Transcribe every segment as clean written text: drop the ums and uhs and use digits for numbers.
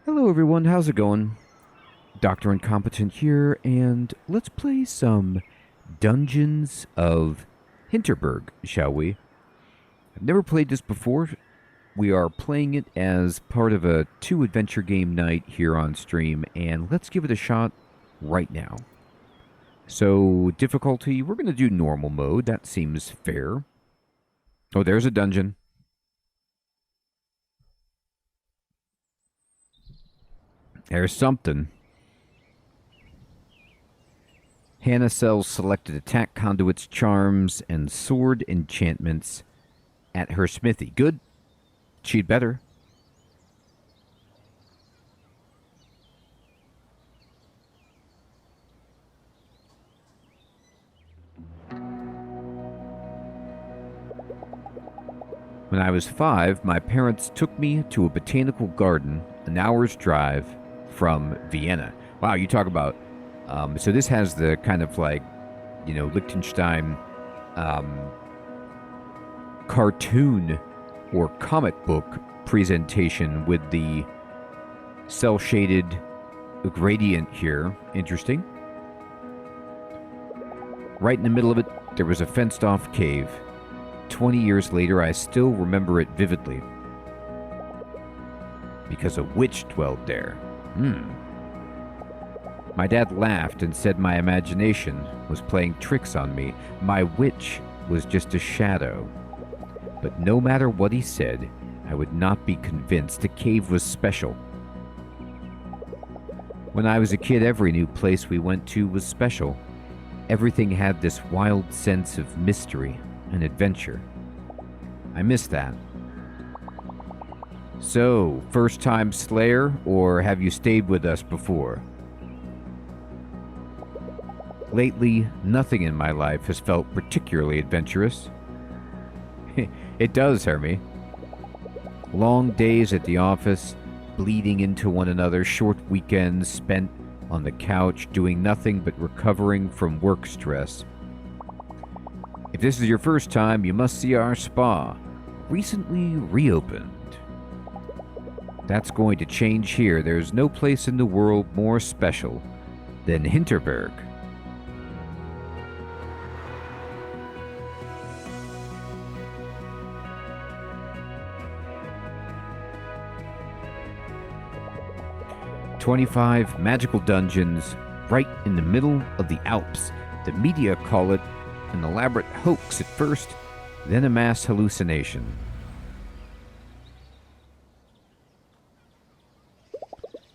Hello everyone, how's it going? Dr. Incompetent here, and let's play some Dungeons of Hinterberg, shall we? I've never played this before. We are playing it as part of a 2 adventure game night here on stream, and let's give it a shot right now. So, difficulty, we're going to do normal mode, that seems fair. Oh, there's a dungeon. There's something. Hannah sells selected attack conduits, charms, and sword enchantments at her smithy. Good. She'd better. When I was 5, my parents took me to a botanical garden an hour's drive from Vienna. Wow, you talk about... so this has the kind of like, Liechtenstein cartoon or comic book presentation with the cel-shaded gradient here. Interesting. Right in the middle of it, there was a fenced-off cave. 20 years later, I still remember it vividly. Because a witch dwelled there. My dad laughed and said my imagination was playing tricks on me. My witch was just a shadow. But no matter what he said, I would not be convinced the cave was special. When I was a kid, every new place we went to was special. Everything had this wild sense of mystery and adventure. I miss that. So, first time Slayer, or have you stayed with us before? Lately, nothing in my life has felt particularly adventurous. It does, Hermie. Long days at the office, bleeding into one another, short weekends spent on the couch doing nothing but recovering from work stress. If this is your first time, you must see our spa, recently reopened. That's going to change here. There's no place in the world more special than Hinterberg. "25 magical dungeons right in the middle of the Alps. The media call it an elaborate hoax at first, then a mass hallucination."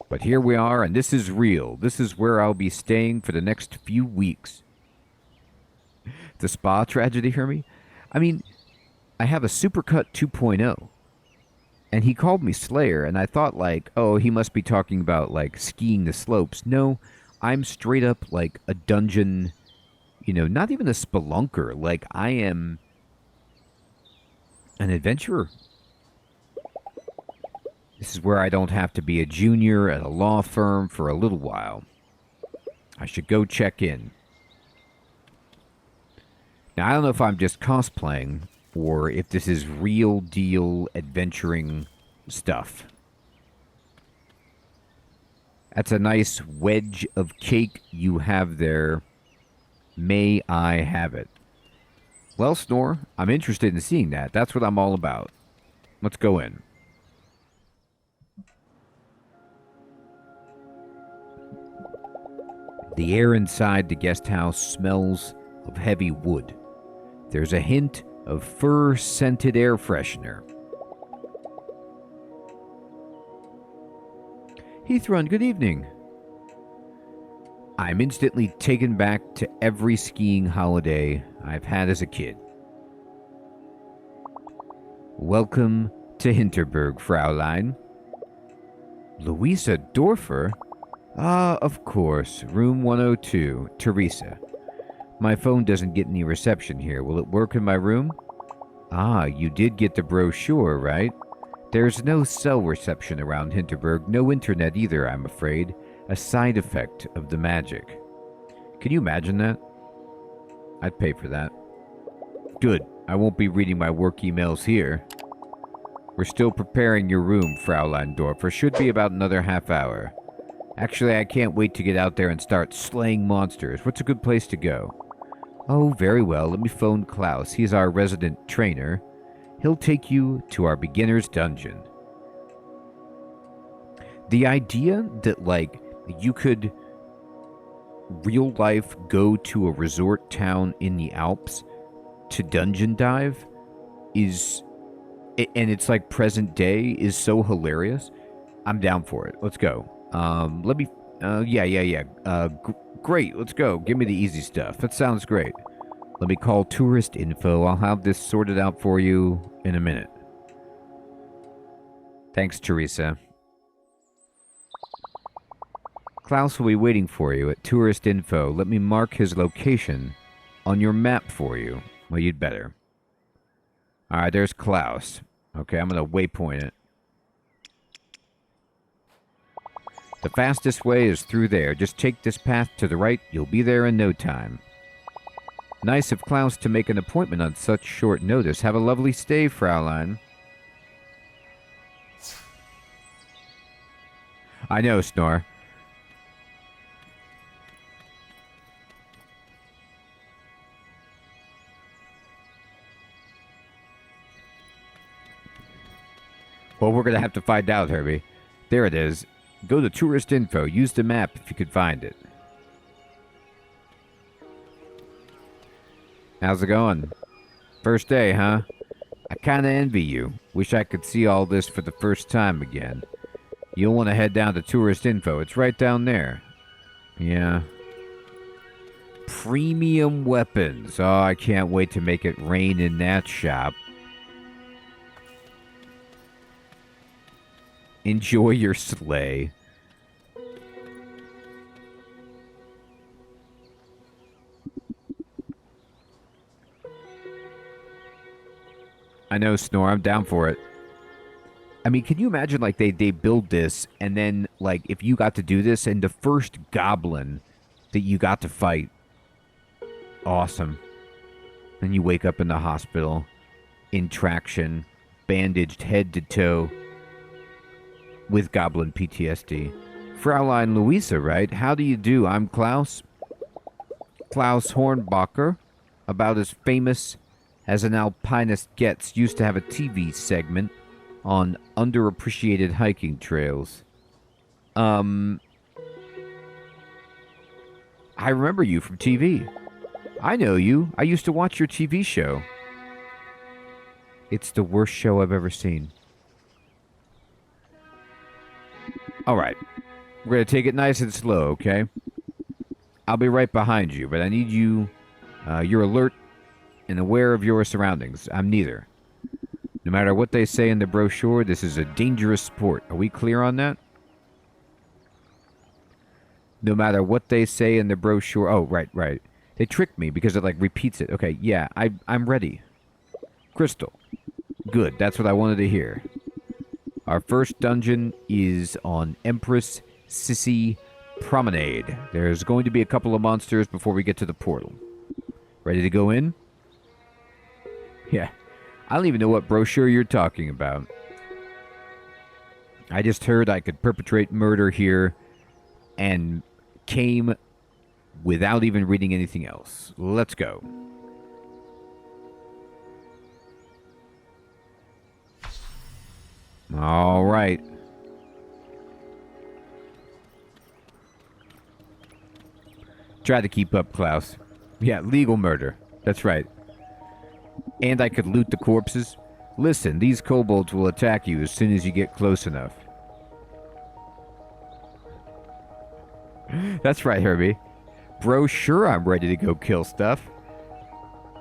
But here we are, and this is real. This is where I'll be staying for the next few weeks. The spa tragedy, Hermie? I mean, I have a Supercut 2.0. And he called me Slayer, and I thought, like, oh, he must be talking about, like, skiing the slopes. No, I'm straight up, like, a dungeon, not even a spelunker. Like, I am an adventurer. This is where I don't have to be a junior at a law firm for a little while. I should go check in. Now, I don't know if I'm just cosplaying, or if this is real deal adventuring stuff. That's a nice wedge of cake you have there. May I have it? Well, Snore, I'm interested in seeing that. That's what I'm all about. Let's go in. The air inside the guest house smells of heavy wood. There's a hint of fur-scented air freshener. Heathrun, good evening. I'm instantly taken back to every skiing holiday I've had as a kid. Welcome to Hinterberg, Fraulein. Louisa Dorfer? Ah, of course. Room 102. Teresa. My phone doesn't get any reception here. Will it work in my room? Ah, you did get the brochure, right? There's no cell reception around Hinterberg. No internet either, I'm afraid. A side effect of the magic. Can you imagine that? I'd pay for that. Good. I won't be reading my work emails here. We're still preparing your room, Fraulein Dorfer. Should be about another half hour. Actually, I can't wait to get out there and start slaying monsters. What's a good place to go? Oh, very well. Let me phone Klaus. He's our resident trainer. He'll take you to our beginner's dungeon. The idea that, like, you could real life go to a resort town in the Alps to dungeon dive is, and it's like present day, is so hilarious. I'm down for it. Let's go. Let me, great, let's go. Give me the easy stuff. That sounds great. Let me call tourist info. I'll have this sorted out for you in a minute. Thanks, Teresa. Klaus will be waiting for you at tourist info. Let me mark his location on your map for you. Well, you'd better. Alright, there's Klaus. Okay, I'm going to waypoint it. The fastest way is through there. Just take this path to the right. You'll be there in no time. Nice of Klaus to make an appointment on such short notice. Have a lovely stay, Fraulein. I know, Snore. Well, we're going to have to find out, Herbie. There it is. Go to tourist info. Use the map if you could find it. How's it going? First day, huh? I kinda envy you. Wish I could see all this for the first time again. You'll want to head down to tourist info. It's right down there. Yeah. Premium weapons. Oh, I can't wait to make it rain in that shop. Enjoy your sleigh. I know, Snore. I'm down for it. I mean, can you imagine, like, they build this, and then, like, if you got to do this, and the first goblin that you got to fight, awesome. Then you wake up in the hospital, in traction, bandaged head to toe, with goblin PTSD. Fraulein Louisa, right? How do you do? I'm Klaus. Klaus Hornbacher, about as famous as an alpinist gets. Used to have a TV segment on underappreciated hiking trails. I remember you from TV. I know you. I used to watch your TV show. It's the worst show I've ever seen. Alright. We're going to take it nice and slow, okay? I'll be right behind you, but I need you... you're alert and aware of your surroundings. I'm neither. No matter what they say in the brochure, this is a dangerous sport. Are we clear on that? No matter what they say in the brochure... Oh, right. They tricked me because it, like, repeats it. Okay, yeah, I'm ready. Crystal. Good, that's what I wanted to hear. Our first dungeon is on Empress Sissy Promenade. There's going to be a couple of monsters before we get to the portal. Ready to go in? Yeah. I don't even know what brochure you're talking about. I just heard I could perpetrate murder here and came without even reading anything else. Let's go. All right. Try to keep up, Klaus. Yeah, legal murder. That's right. And I could loot the corpses. Listen, these kobolds will attack you as soon as you get close enough. That's right, Herbie. Bro, sure, I'm ready to go kill stuff.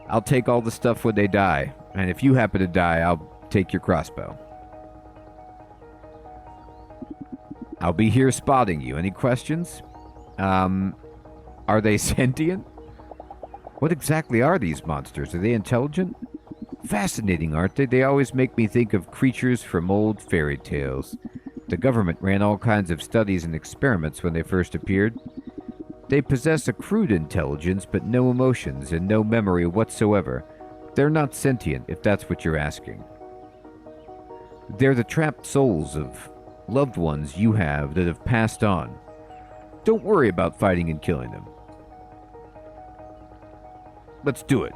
I'll take all the stuff when they die. And if you happen to die, I'll take your crossbow. I'll be here spotting you. Any questions? Are they sentient? What exactly are these monsters? Are they intelligent? Fascinating, aren't they? They always make me think of creatures from old fairy tales. The government ran all kinds of studies and experiments when they first appeared. They possess a crude intelligence, but no emotions and no memory whatsoever. They're not sentient, if that's what you're asking. They're the trapped souls of loved ones you have that have passed on. Don't worry about fighting and killing them. Let's do it.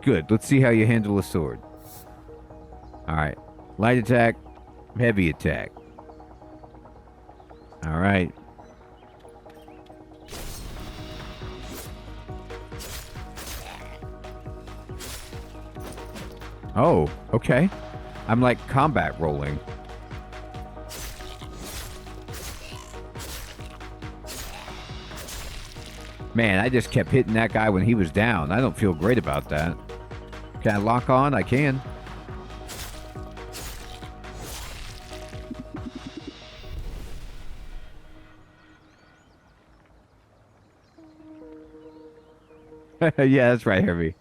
Good. Let's see how you handle a sword. Alright. Light attack, heavy attack. Alright. Oh, okay. I'm like combat rolling. Man, I just kept hitting that guy when he was down. I don't feel great about that. Can I lock on? I can. Yeah, that's right, Herbie.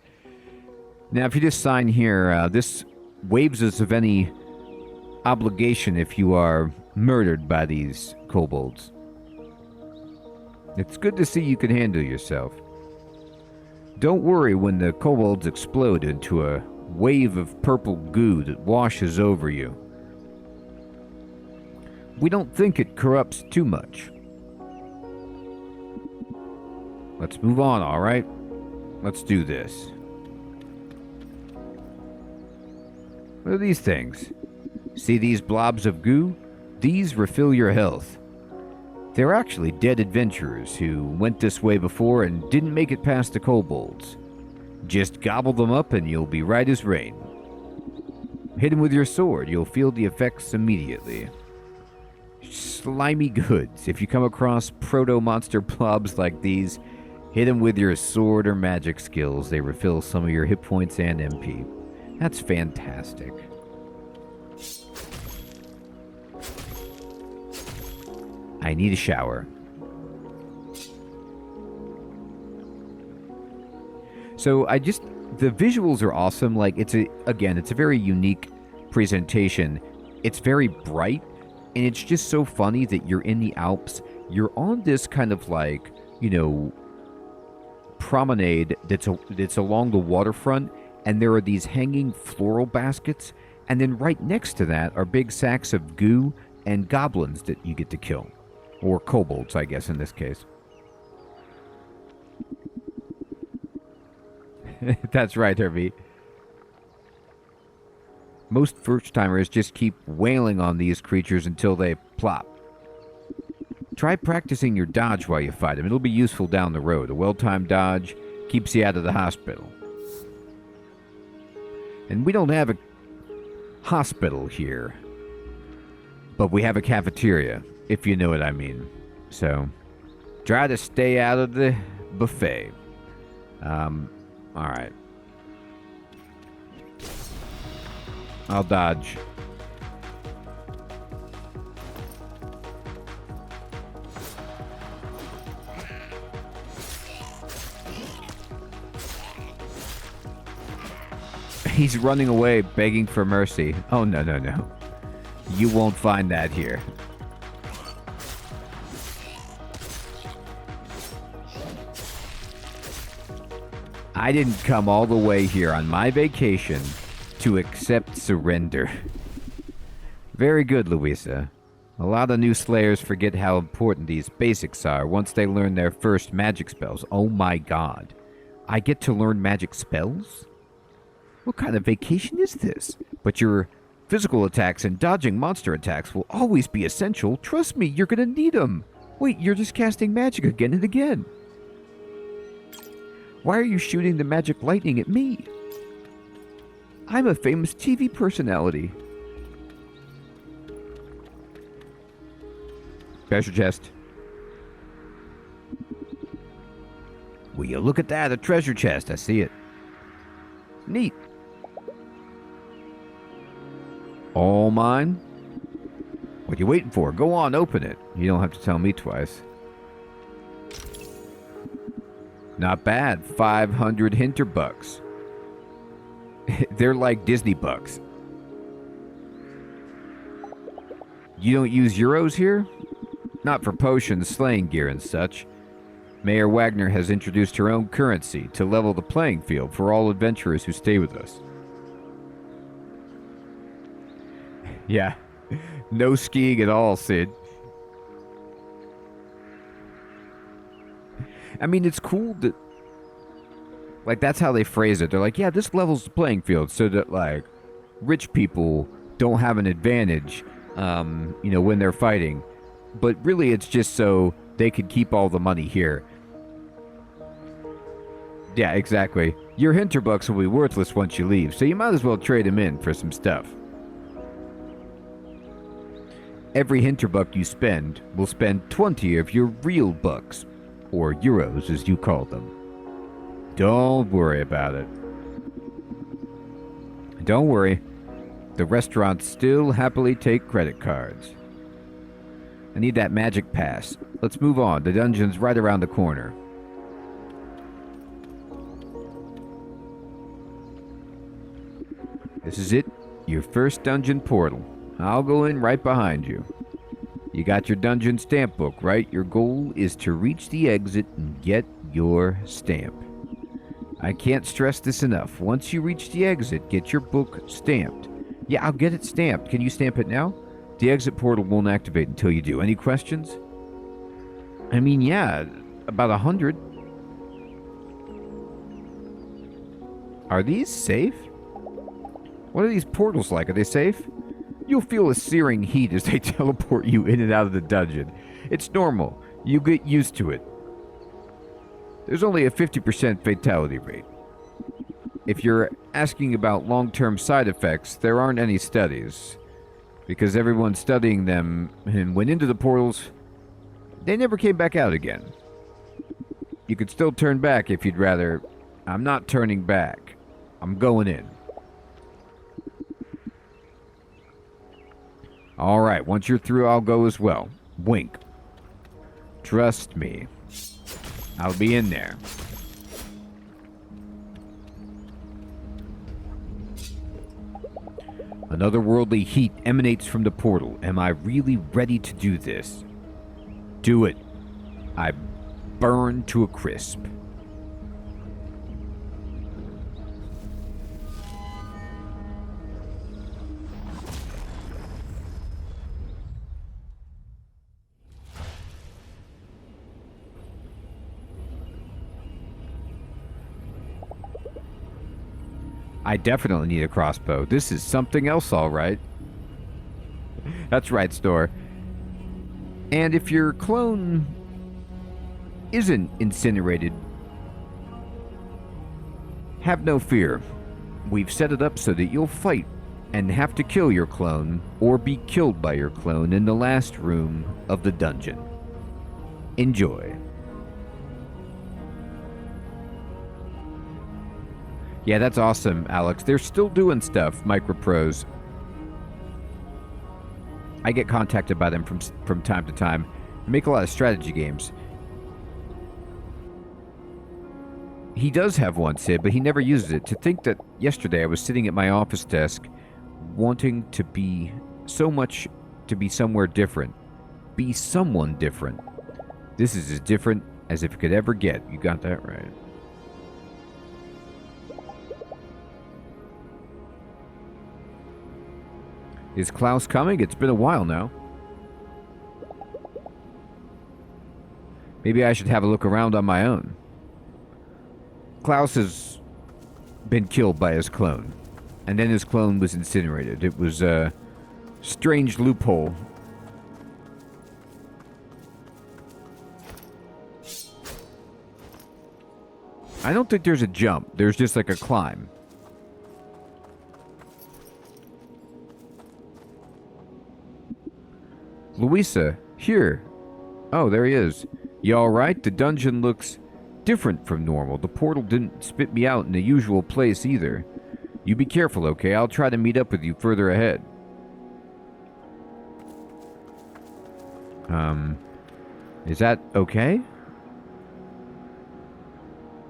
Now, if you just sign here, this waives us of any obligation if you are murdered by these kobolds. It's good to see you can handle yourself. Don't worry when the kobolds explode into a wave of purple goo that washes over you. We don't think it corrupts too much. Let's move on, all right? Let's do this. What are these things? See these blobs of goo? These refill your health. They're actually dead adventurers who went this way before and didn't make it past the kobolds. Just gobble them up and you'll be right as rain. Hit them with your sword, you'll feel the effects immediately. Slimy goods. If you come across proto-monster blobs like these, hit them with your sword or magic skills. They refill some of your hit points and MP. That's fantastic. I need a shower. So the visuals are awesome. Like, it's a very unique presentation. It's very bright, and it's just so funny that you're in the Alps. You're on this kind of like, promenade that's along the waterfront, and there are these hanging floral baskets, and then right next to that are big sacks of goo and goblins that you get to kill. Or kobolds, I guess, in this case. That's right, Herbie. Most first-timers just keep wailing on these creatures until they plop. Try practicing your dodge while you fight them. It'll be useful down the road. A well-timed dodge keeps you out of the hospital. And we don't have a hospital here, but we have a cafeteria, if you know what I mean. So, try to stay out of the buffet. Alright. I'll dodge. He's running away, begging for mercy. Oh, no, no, no. You won't find that here. I didn't come all the way here on my vacation to accept surrender. Very good, Louisa. A lot of new Slayers forget how important these basics are once they learn their first magic spells. Oh my god. I get to learn magic spells? What kind of vacation is this? But your physical attacks and dodging monster attacks will always be essential. Trust me, you're gonna need them. Wait, you're just casting magic again and again. Why are you shooting the magic lightning at me? I'm a famous TV personality. Treasure chest. Will you look at that? A treasure chest. I see it. Neat. All mine? What are you waiting for? Go on, open it. You don't have to tell me twice. Not bad. 500 Hinterbucks. They're like Disney bucks. You don't use euros here? Not for potions, slaying gear, and such. Mayor Wagner has introduced her own currency to level the playing field for all adventurers who stay with us. Yeah. No skiing at all, Sid. I mean, it's cool that, like, that's how they phrase it. They're like, yeah, this level's the playing field so that, like, rich people don't have an advantage, when they're fighting. But really, it's just so they could keep all the money here. Yeah, exactly. Your Hinterbucks will be worthless once you leave, so you might as well trade them in for some stuff. Every Hinterbuck you spend will spend 20 of your real bucks, or euros as you call them. Don't worry about it. Don't worry. The restaurants still happily take credit cards. I need that magic pass. Let's move on. The dungeon's right around the corner. This is it. Your first dungeon portal. I'll go in right behind you. You got your dungeon stamp book, right? Your goal is to reach the exit and get your stamp. I can't stress this enough. Once you reach the exit, get your book stamped. Yeah, I'll get it stamped. Can you stamp it now? The exit portal won't activate until you do. Any questions? I mean, yeah, about 100. Are these safe? What are these portals like? Are they safe? You'll feel a searing heat as they teleport you in and out of the dungeon. It's normal. You get used to it. There's only a 50% fatality rate. If you're asking about long-term side effects, there aren't any studies. Because everyone studying them and went into the portals, they never came back out again. You could still turn back if you'd rather. I'm not turning back. I'm going in. Alright, once you're through, I'll go as well. Wink. Trust me. I'll be in there. Another worldly heat emanates from the portal. Am I really ready to do this? Do it. I burn to a crisp. I definitely need a crossbow. This is something else, all right. That's right, Store. And if your clone isn't incinerated, have no fear. We've set it up so that you'll fight and have to kill your clone or be killed by your clone in the last room of the dungeon. Enjoy. Yeah, that's awesome, Alex. They're still doing stuff, Micropros. I get contacted by them from time to time. They make a lot of strategy games. He does have one, Sid, but he never uses it. To think that yesterday I was sitting at my office desk wanting to be somewhere different. Be someone different. This is as different as if it could ever get. You got that right. Is Klaus coming? It's been a while now. Maybe I should have a look around on my own. Klaus has been killed by his clone. And then his clone was incinerated. It was a strange loophole. I don't think there's a jump. There's just like a climb. Louisa, here. Oh, there he is. You alright? The dungeon looks different from normal. The portal didn't spit me out in the usual place either. You be careful, okay? I'll try to meet up with you further ahead. Is that okay?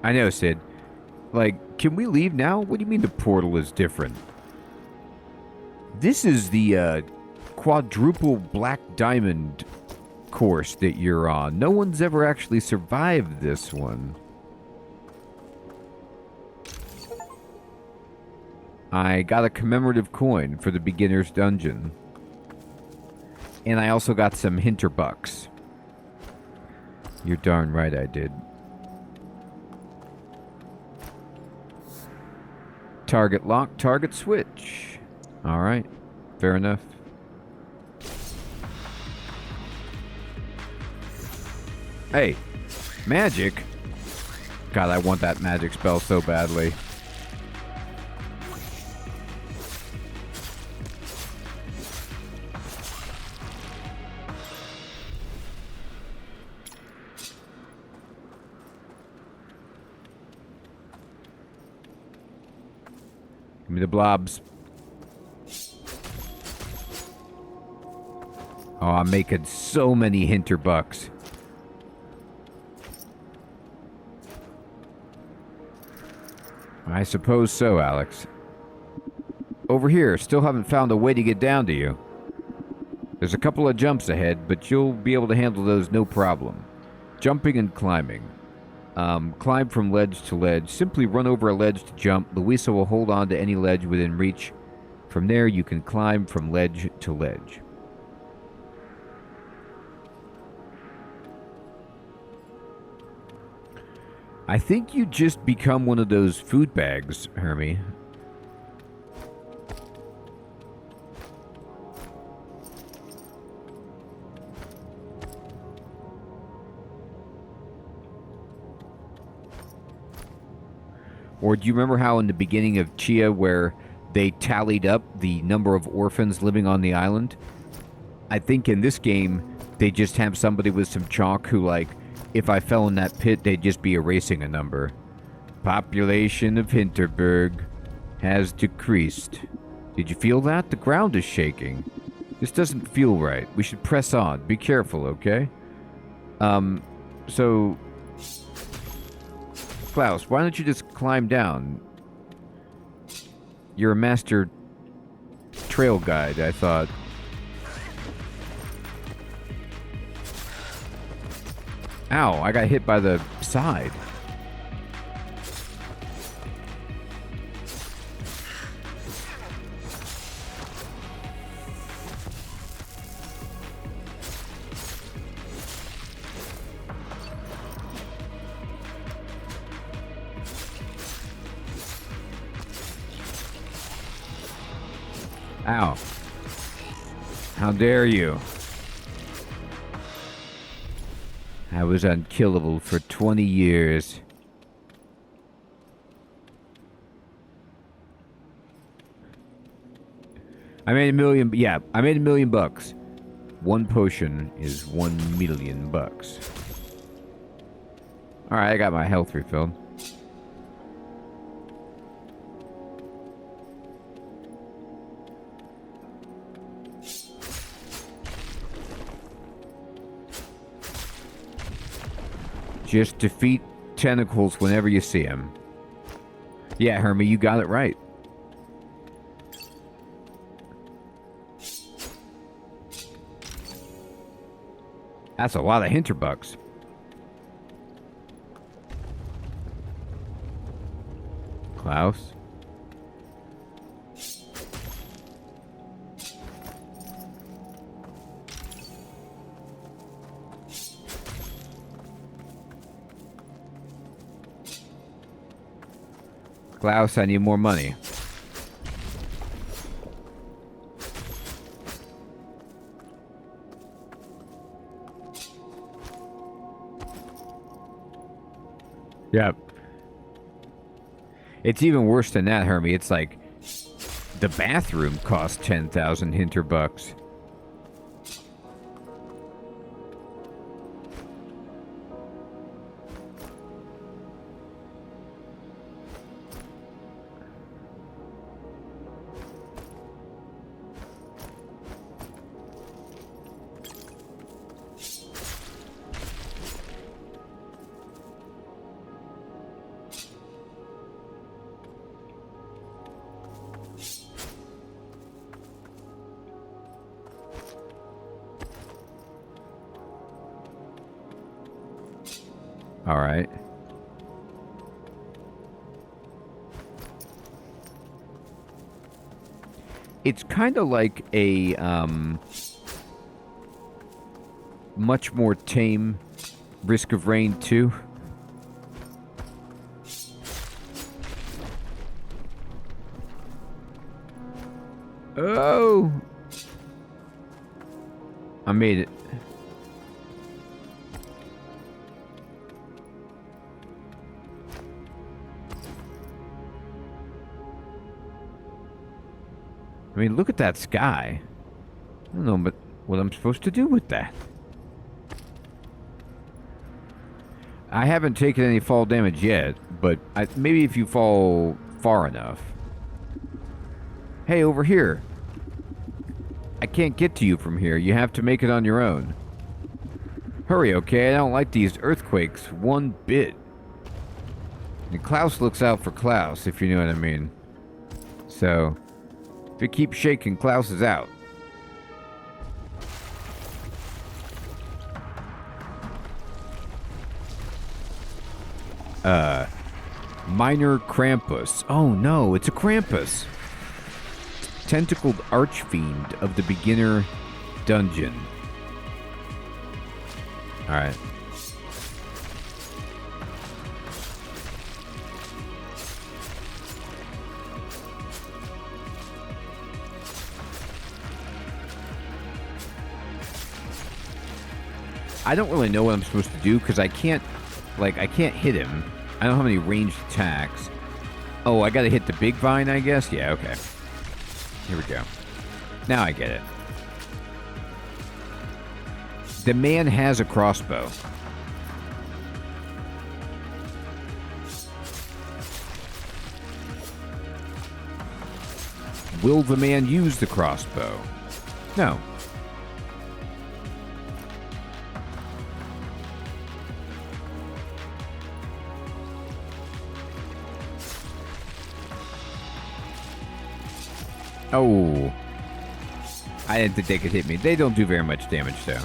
I know, Sid. Like, can we leave now? What do you mean the portal is different? This is the, quadruple black diamond course that you're on. No one's ever actually survived this one. I got a commemorative coin for the beginner's dungeon. And I also got some Hinterbucks. You're darn right I did. Target lock, target switch. Alright, fair enough. Hey, magic? God, I want that magic spell so badly. Give me the blobs. Oh, I'm making so many Hinterbucks. I suppose so, Alex. Over here, still haven't found a way to get down to you. There's a couple of jumps ahead, but you'll be able to handle those no problem. Jumping and climbing. Climb from ledge to ledge. Simply run over a ledge to jump. Louisa will hold on to any ledge within reach. From there, you can climb from ledge to ledge. I think you just become one of those food bags, Hermie. Or do you remember how in the beginning of Chia where they tallied up the number of orphans living on the island? I think in this game, they just have somebody with some chalk who, like, if I fell in that pit, they'd just be erasing a number. Population of Hinterberg has decreased. Did you feel that? The ground is shaking. This doesn't feel right. We should press on. Be careful, okay? So... Klaus, why don't you just climb down? You're a master trail guide, I thought. Ow, I got hit by the side. Ow. How dare you? I was unkillable for 20 years. I made $1 million bucks. One potion is $1 million bucks. Alright, I got my health refilled. Just defeat tentacles whenever you see them. Yeah, Hermie, you got it right. That's a lot of Hinterbucks. Klaus? Klaus, I need more money. Yep. It's even worse than that, Hermie. It's like the bathroom costs 10,000 Hinterbucks. All right. It's kind of like a much more tame. Risk of Rain 2. Oh! I made it. I mean, look at that sky. I don't know but what I'm supposed to do with that. I haven't taken any fall damage yet, but maybe if you fall far enough. Hey, over here. I can't get to you from here. You have to make it on your own. Hurry, okay? I don't like these earthquakes one bit. And Klaus looks out for Klaus, if you know what I mean. So, if it keeps shaking, Klaus is out. Minor Krampus. Oh no, it's a Krampus. Tentacled Archfiend of the beginner dungeon. Alright. I don't really know what I'm supposed to do because I can't hit him. I don't have any ranged attacks. Oh, I gotta hit the big vine, I guess? Yeah, okay. Here we go. Now I get it. The man has a crossbow. Will the man use the crossbow? No. Oh. I didn't think they could hit me. They don't do very much damage, though.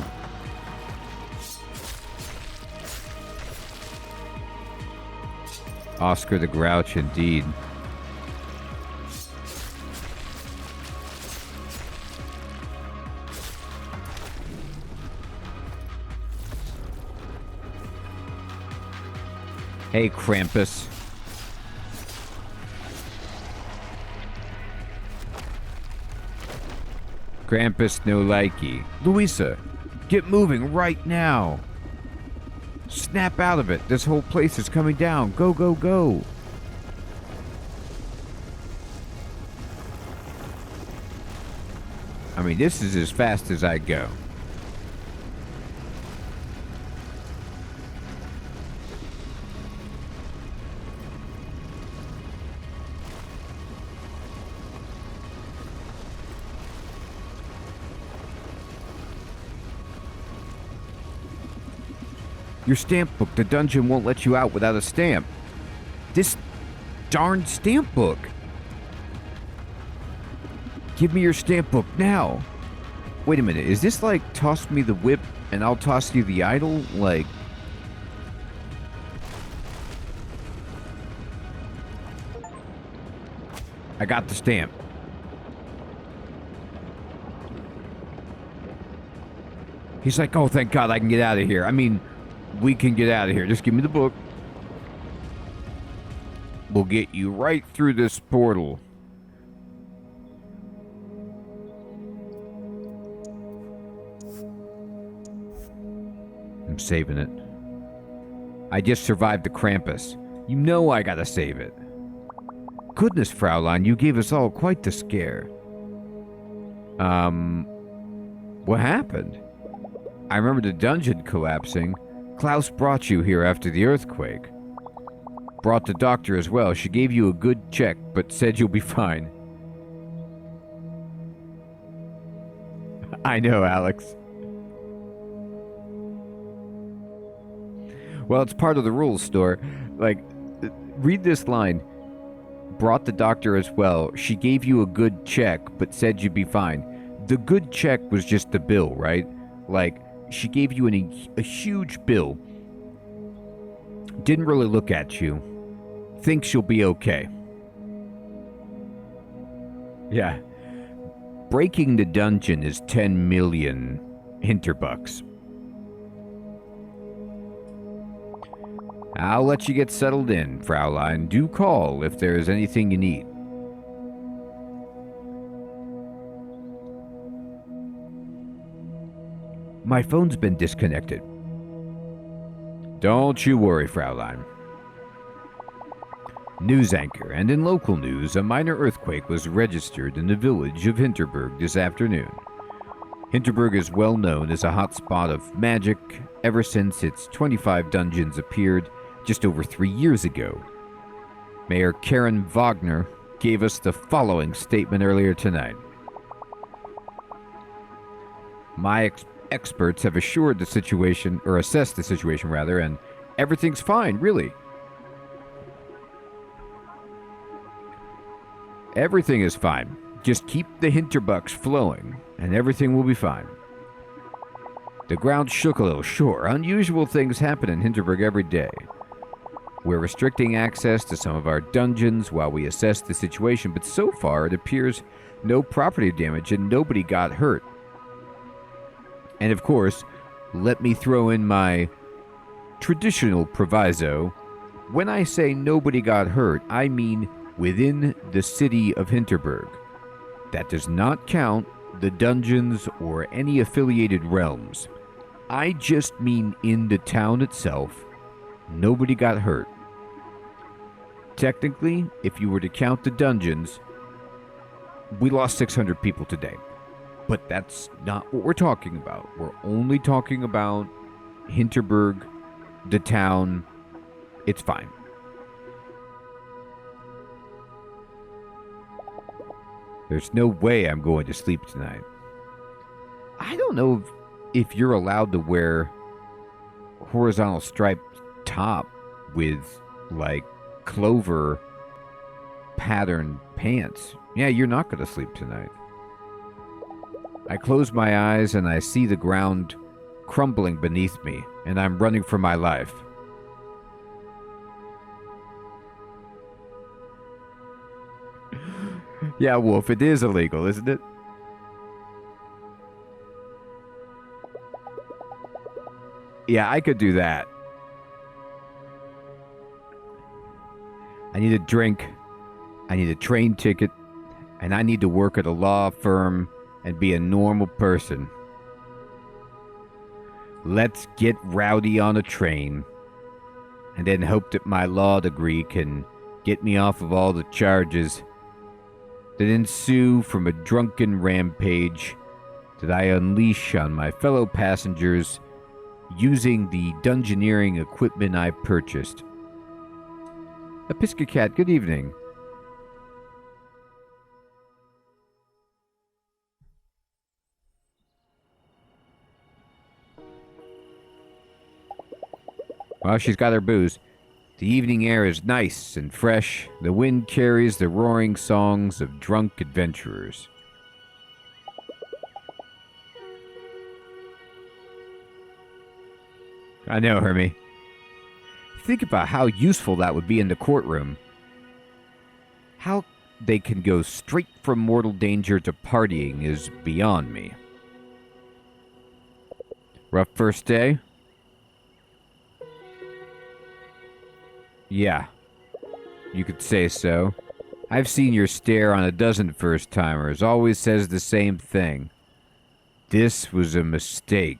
Oscar the Grouch, indeed. Hey, Krampus. Krampus no likey. Louisa, get moving right now. Snap out of it. This whole place is coming down. Go, go, go. I mean, this is as fast as I go. Your stamp book. The dungeon won't let you out without a stamp. This darn stamp book. Give me your stamp book now. Wait a minute. Is this like toss me the whip and I'll toss you the idol? Like... I got the stamp. He's like, oh, thank God I can get out of here. I mean... We can get out of here. Just give me the book. We'll get you right through this portal. I'm saving it. I just survived the Krampus. You know I gotta save it. Goodness, Fraulein, you gave us all quite the scare. What happened? I remember the dungeon collapsing. Klaus brought you here after the earthquake. Brought the doctor as well. She gave you a good check, but said you'll be fine. I know, Alex. Well, it's part of the rules store. Like, read this line. Brought the doctor as well. She gave you a good check, but said you'd be fine. The good check was just the bill, right? Like, she gave you a huge bill. Didn't really look at you. Thinks you'll be okay. Yeah. Breaking the dungeon is 10 million Hinterbucks. I'll let you get settled in, Fraulein. Do call if there is anything you need. My phone's been disconnected. Don't you worry, Fraulein. News anchor, and in local news, a minor earthquake was registered in the village of Hinterberg this afternoon. Hinterberg is well known as a hotspot of magic ever since its 25 dungeons appeared just over 3 years ago. Mayor Karen Wagner gave us the following statement earlier tonight. My experts have assessed the situation, and everything's fine, really. Everything is fine. Just keep the Hinterbucks flowing, and everything will be fine. The ground shook a little, sure. Unusual things happen in Hinterberg every day. We're restricting access to some of our dungeons while we assess the situation, but so far it appears no property damage and nobody got hurt. And of course, let me throw in my traditional proviso. When I say nobody got hurt, I mean within the city of Hinterberg. That does not count the dungeons or any affiliated realms. I just mean in the town itself, nobody got hurt. Technically, if you were to count the dungeons, we lost 600 people today. But that's not what we're talking about. We're only talking about Hinterberg, the town. It's fine. There's no way I'm going to sleep tonight. I don't know if you're allowed to wear horizontal striped top with, like, clover pattern pants. Yeah, you're not going to sleep tonight. I close my eyes and I see the ground crumbling beneath me, and I'm running for my life. Yeah, Wolf, it is illegal, isn't it? Yeah, I could do that. I need a drink, I need a train ticket, and I need to work at a law firm and be a normal person. Let's get rowdy on a train, and then hope that my law degree can get me off of all the charges that ensue from a drunken rampage that I unleash on my fellow passengers using the dungeoneering equipment I purchased. A Piscacat, good evening. Well, she's got her booze. The evening air is nice and fresh. The wind carries the roaring songs of drunk adventurers. I know, Hermie. Think about how useful that would be in the courtroom. How they can go straight from mortal danger to partying is beyond me. Rough first day? Yeah, you could say so. I've seen your stare on a dozen first-timers. Always says the same thing. This was a mistake.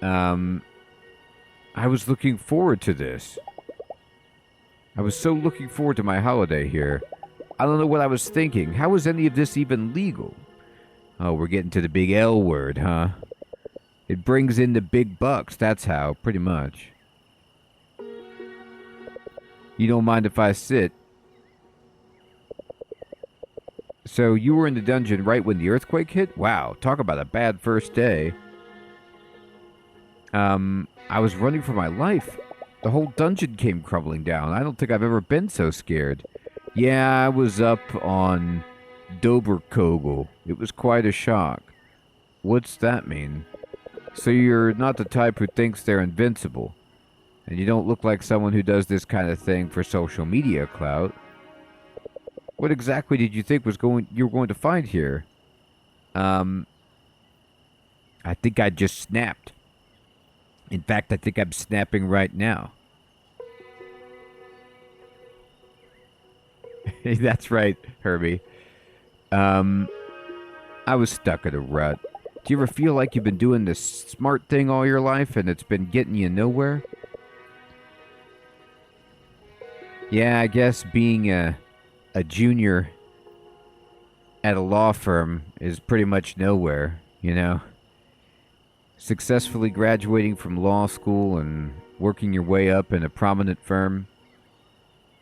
I was looking forward to this. I was so looking forward to my holiday here. I don't know what I was thinking. How was any of this even legal? Oh, we're getting to the big L word, huh? It brings in the big bucks, that's how, pretty much. You don't mind if I sit? So you were in the dungeon right when the earthquake hit? Wow, talk about a bad first day. I was running for my life. The whole dungeon came crumbling down. I don't think I've ever been so scared. Yeah, I was up on Doberkogel. It was quite a shock. What's that mean? So you're not the type who thinks they're invincible. And you don't look like someone who does this kind of thing for social media clout. What exactly did you think you were going to find here? I think I just snapped. In fact, I think I'm snapping right now. That's right, Herbie. I was stuck in a rut. Do you ever feel like you've been doing this smart thing all your life and it's been getting you nowhere? Yeah, I guess being a junior at a law firm is pretty much nowhere, you know? Successfully graduating from law school and working your way up in a prominent firm.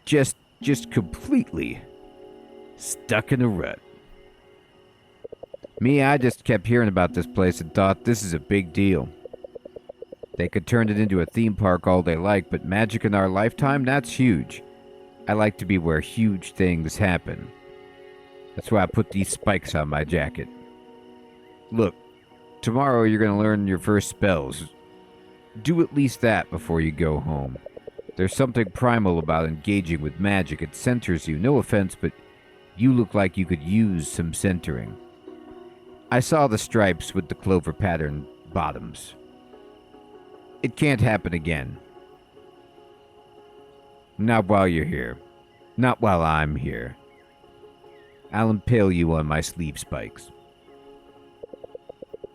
Just completely stuck in a rut. Me, I just kept hearing about this place and thought this is a big deal. They could turn it into a theme park all they like, but magic in our lifetime, that's huge. I like to be where huge things happen. That's why I put these spikes on my jacket. Look, tomorrow you're going to learn your first spells. Do at least that before you go home. There's something primal about engaging with magic. It centers you. No offense, but you look like you could use some centering. I saw the stripes with the clover pattern bottoms. It can't happen again. Not while you're here. Not while I'm here. I'll impale you on my sleeve spikes.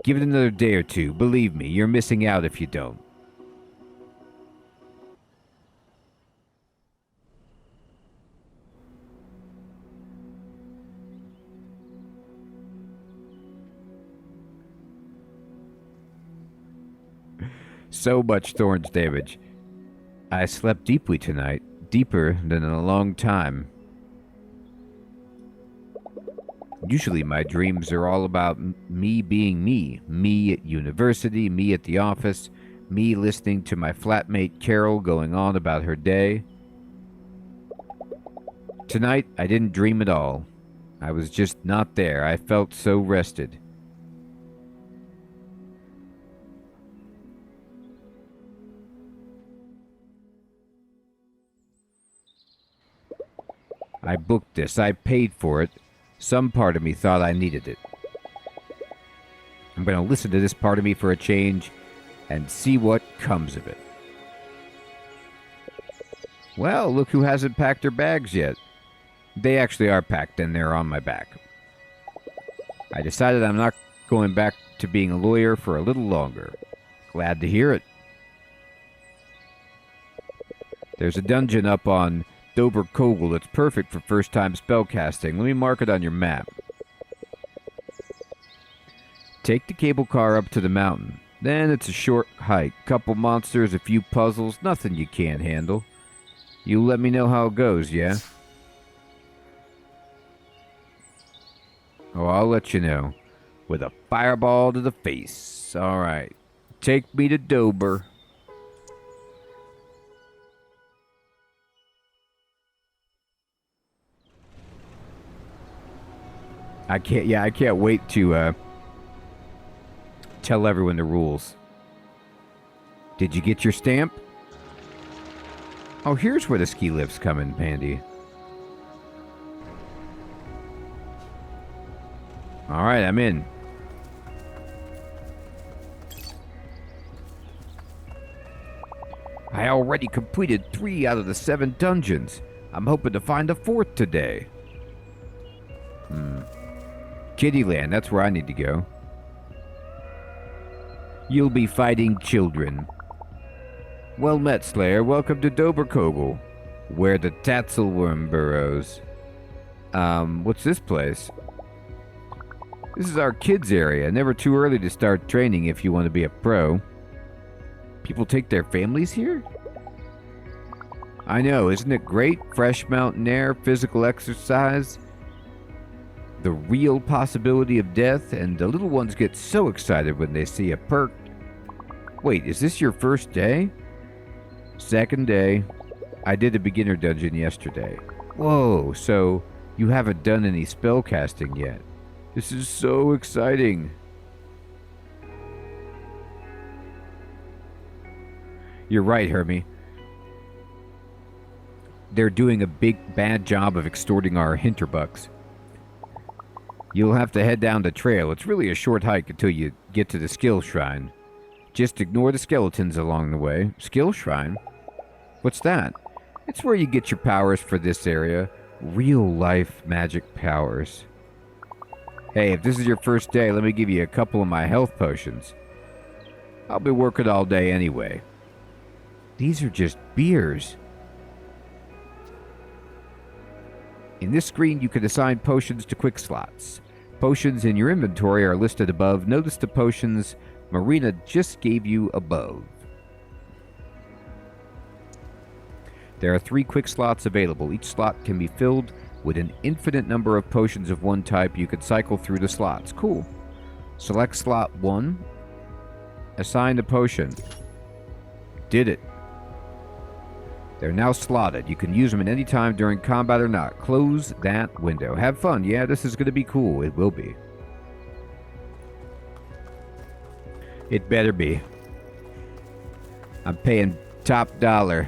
Give it another day or two. Believe me, you're missing out if you don't. So much thorns damage. I slept deeply tonight, deeper than in a long time. Usually my dreams are all about me being me. Me at university, me at the office, me listening to my flatmate Carol going on about her day. Tonight, I didn't dream at all. I was just not there. I felt so rested. I booked this. I paid for it. Some part of me thought I needed it. I'm going to listen to this part of me for a change and see what comes of it. Well, look who hasn't packed their bags yet. They actually are packed and they're on my back. I decided I'm not going back to being a lawyer for a little longer. Glad to hear it. There's a dungeon up on Dober Kogel that's perfect for first-time spellcasting. Let me mark it on your map. Take the cable car up to the mountain. Then it's a short hike. Couple monsters, a few puzzles, nothing you can't handle. You let me know how it goes, yeah? Oh, I'll let you know. With a fireball to the face. Alright. Take me to Dober. I can't wait to tell everyone the rules. Did you get your stamp? Oh, here's where the ski lifts come in handy. Alright, I'm in. I already completed 3 out of the 7 dungeons. I'm hoping to find a 4th today. Kittyland, that's where I need to go. You'll be fighting children. Well met, Slayer. Welcome to Doberkogel, where the Tatzelworm burrows. What's this place? This is our kids area. Never too early to start training if you want to be a pro. People take their families here? I know, isn't it great? Fresh mountain air, physical exercise, the real possibility of death, and the little ones get so excited when they see a perk. Wait, is this your first day? Second day. I did a beginner dungeon yesterday. Whoa, so you haven't done any spellcasting yet. This is so exciting. You're right, Hermie. They're doing a big bad job of extorting our Hinterbucks. You'll have to head down the trail. It's really a short hike until you get to the skill shrine. Just ignore the skeletons along the way. Skill shrine? What's that? It's where you get your powers for this area. Real-life magic powers. Hey, if this is your first day, let me give you a couple of my health potions. I'll be working all day anyway. These are just beers. In this screen, you can assign potions to quick slots. Potions in your inventory are listed above. Notice the potions Marina just gave you above. There are 3 quick slots available. Each slot can be filled with an infinite number of potions of one type. You could cycle through the slots. Cool. Select slot 1. Assign the potion. Did it. They're now slotted. You can use them at any time during combat or not. Close that window. Have fun. Yeah, this is going to be cool. It will be. It better be. I'm paying top dollar.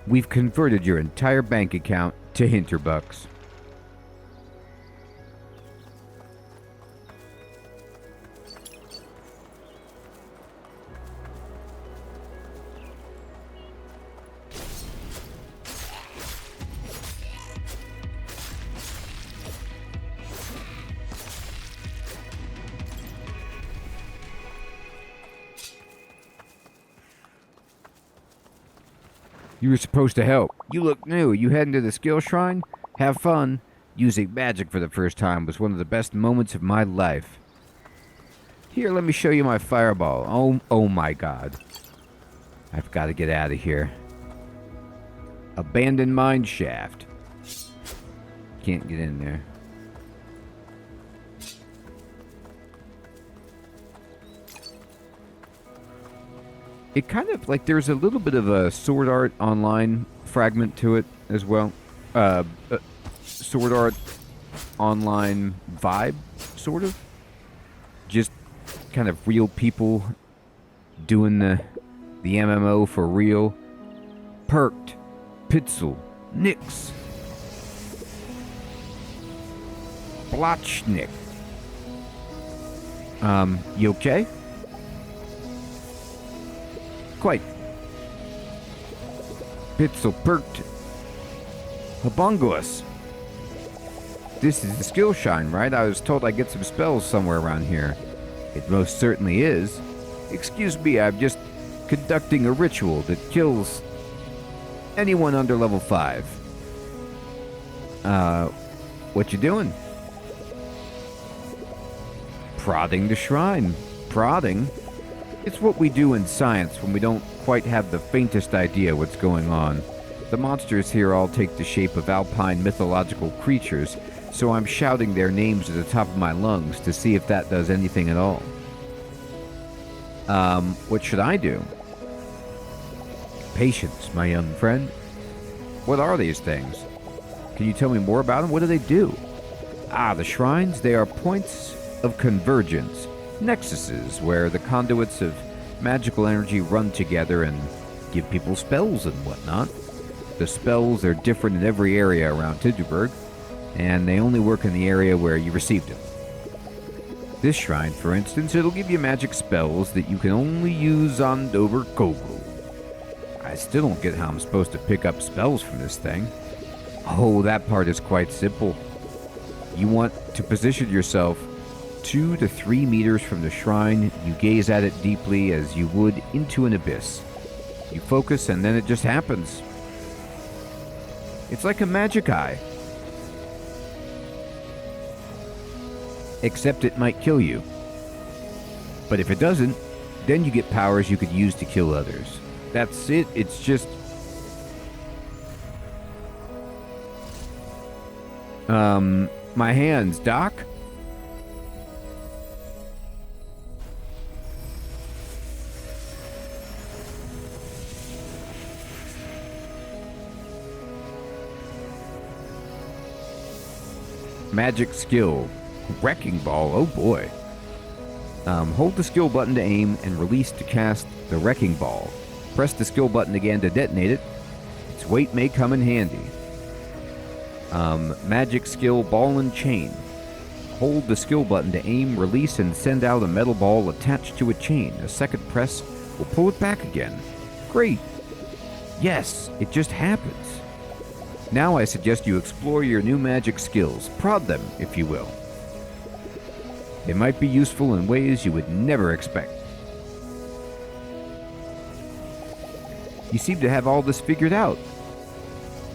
We've converted your entire bank account to Hinterbucks. You were supposed to help. You look new. You heading to the skill shrine? Have fun. Using magic for the first time was one of the best moments of my life. Here, let me show you my fireball. Oh my god. I've got to get out of here. Abandoned mine shaft. Can't get in there. It kind of, like, there's a little bit of a Sword Art Online fragment to it as well. Sword Art Online vibe, sort of. Just kind of real people doing the MMO for real. Perked, Pitzel, Nix, Blotchnik. You okay? Quite. Pitzel perked. Habunguous. This is the skill shrine, right? I was told I'd get some spells somewhere around here. It most certainly is. Excuse me, I'm just conducting a ritual that kills anyone under level 5. What you doing? Prodding the shrine. Prodding? It's what we do in science when we don't quite have the faintest idea what's going on. The monsters here all take the shape of alpine mythological creatures, so I'm shouting their names at the top of my lungs to see if that does anything at all. What should I do? Patience, my young friend. What are these things? Can you tell me more about them? What do they do? The shrines, they are points of convergence. Nexuses where the conduits of magical energy run together and give people spells and whatnot. The spells are different in every area around Hinterberg, and they only work in the area where you received them. This shrine, for instance, it'll give you magic spells that you can only use on Dover Kogel. I still don't get how I'm supposed to pick up spells from this thing. Oh, that part is quite simple. You want to position yourself 2 to 3 meters from the shrine. You gaze at it deeply as you would into an abyss. You focus and then it just happens. It's like a magic eye. Except it might kill you. But if it doesn't, then you get powers you could use to kill others. That's it. It's just... my hands, Doc? Magic skill. Wrecking ball. Oh boy. Hold the skill button to aim and release to cast the wrecking ball. Press the skill button again to detonate it. Its weight may come in handy. Magic skill ball and chain. Hold the skill button to aim, release, and send out a metal ball attached to a chain. A second press will pull it back again. Great! Yes, it just happens. Now I suggest you explore your new magic skills. Prod them, if you will. They might be useful in ways you would never expect. You seem to have all this figured out.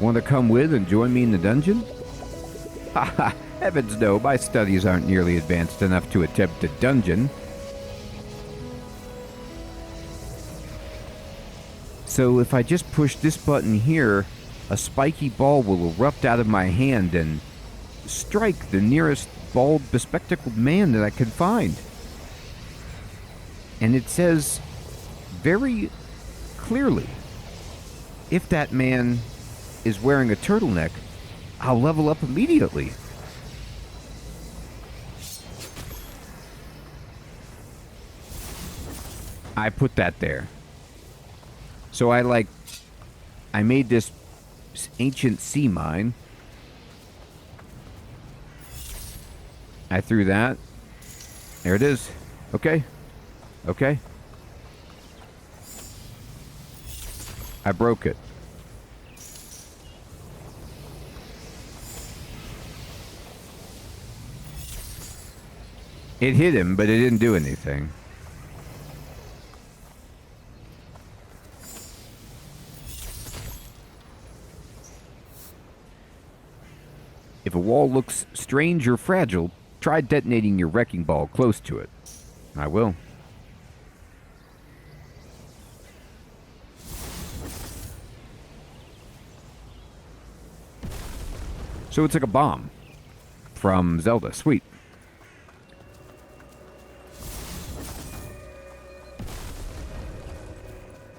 Want to come with and join me in the dungeon? Haha, heavens no, my studies aren't nearly advanced enough to attempt a dungeon. So if I just push this button here, a spiky ball will erupt out of my hand and strike the nearest bald, bespectacled man that I can find. And it says very clearly, if that man is wearing a turtleneck, I'll level up immediately. I put that there. So I made this ancient sea mine. I threw that. There it is. Okay. Okay. I broke it. It hit him, but it didn't do anything. If a wall looks strange or fragile, try detonating your wrecking ball close to it. I will. So it's like a bomb from Zelda. Sweet.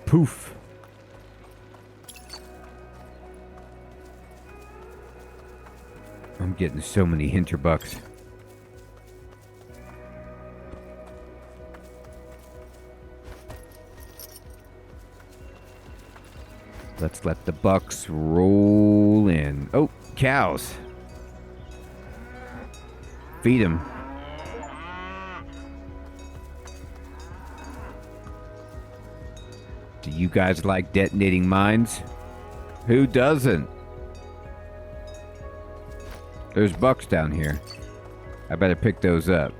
Poof. I'm getting so many Hinterbucks. Let's let the bucks roll in. Oh, cows. Feed them. Do you guys like detonating mines? Who doesn't? There's bucks down here. I better pick those up.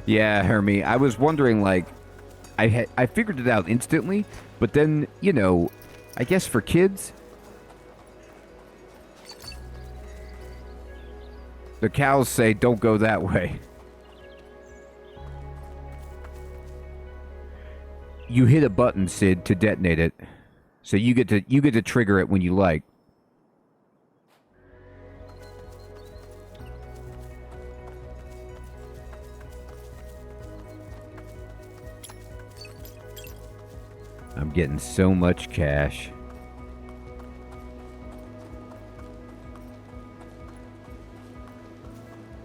Yeah, Hermie. I was wondering, like, I figured it out instantly, but then, you know, I guess for kids, the cows say don't go that way. You hit a button, Sid, to detonate it. So you get to trigger it when you like. I'm getting so much cash.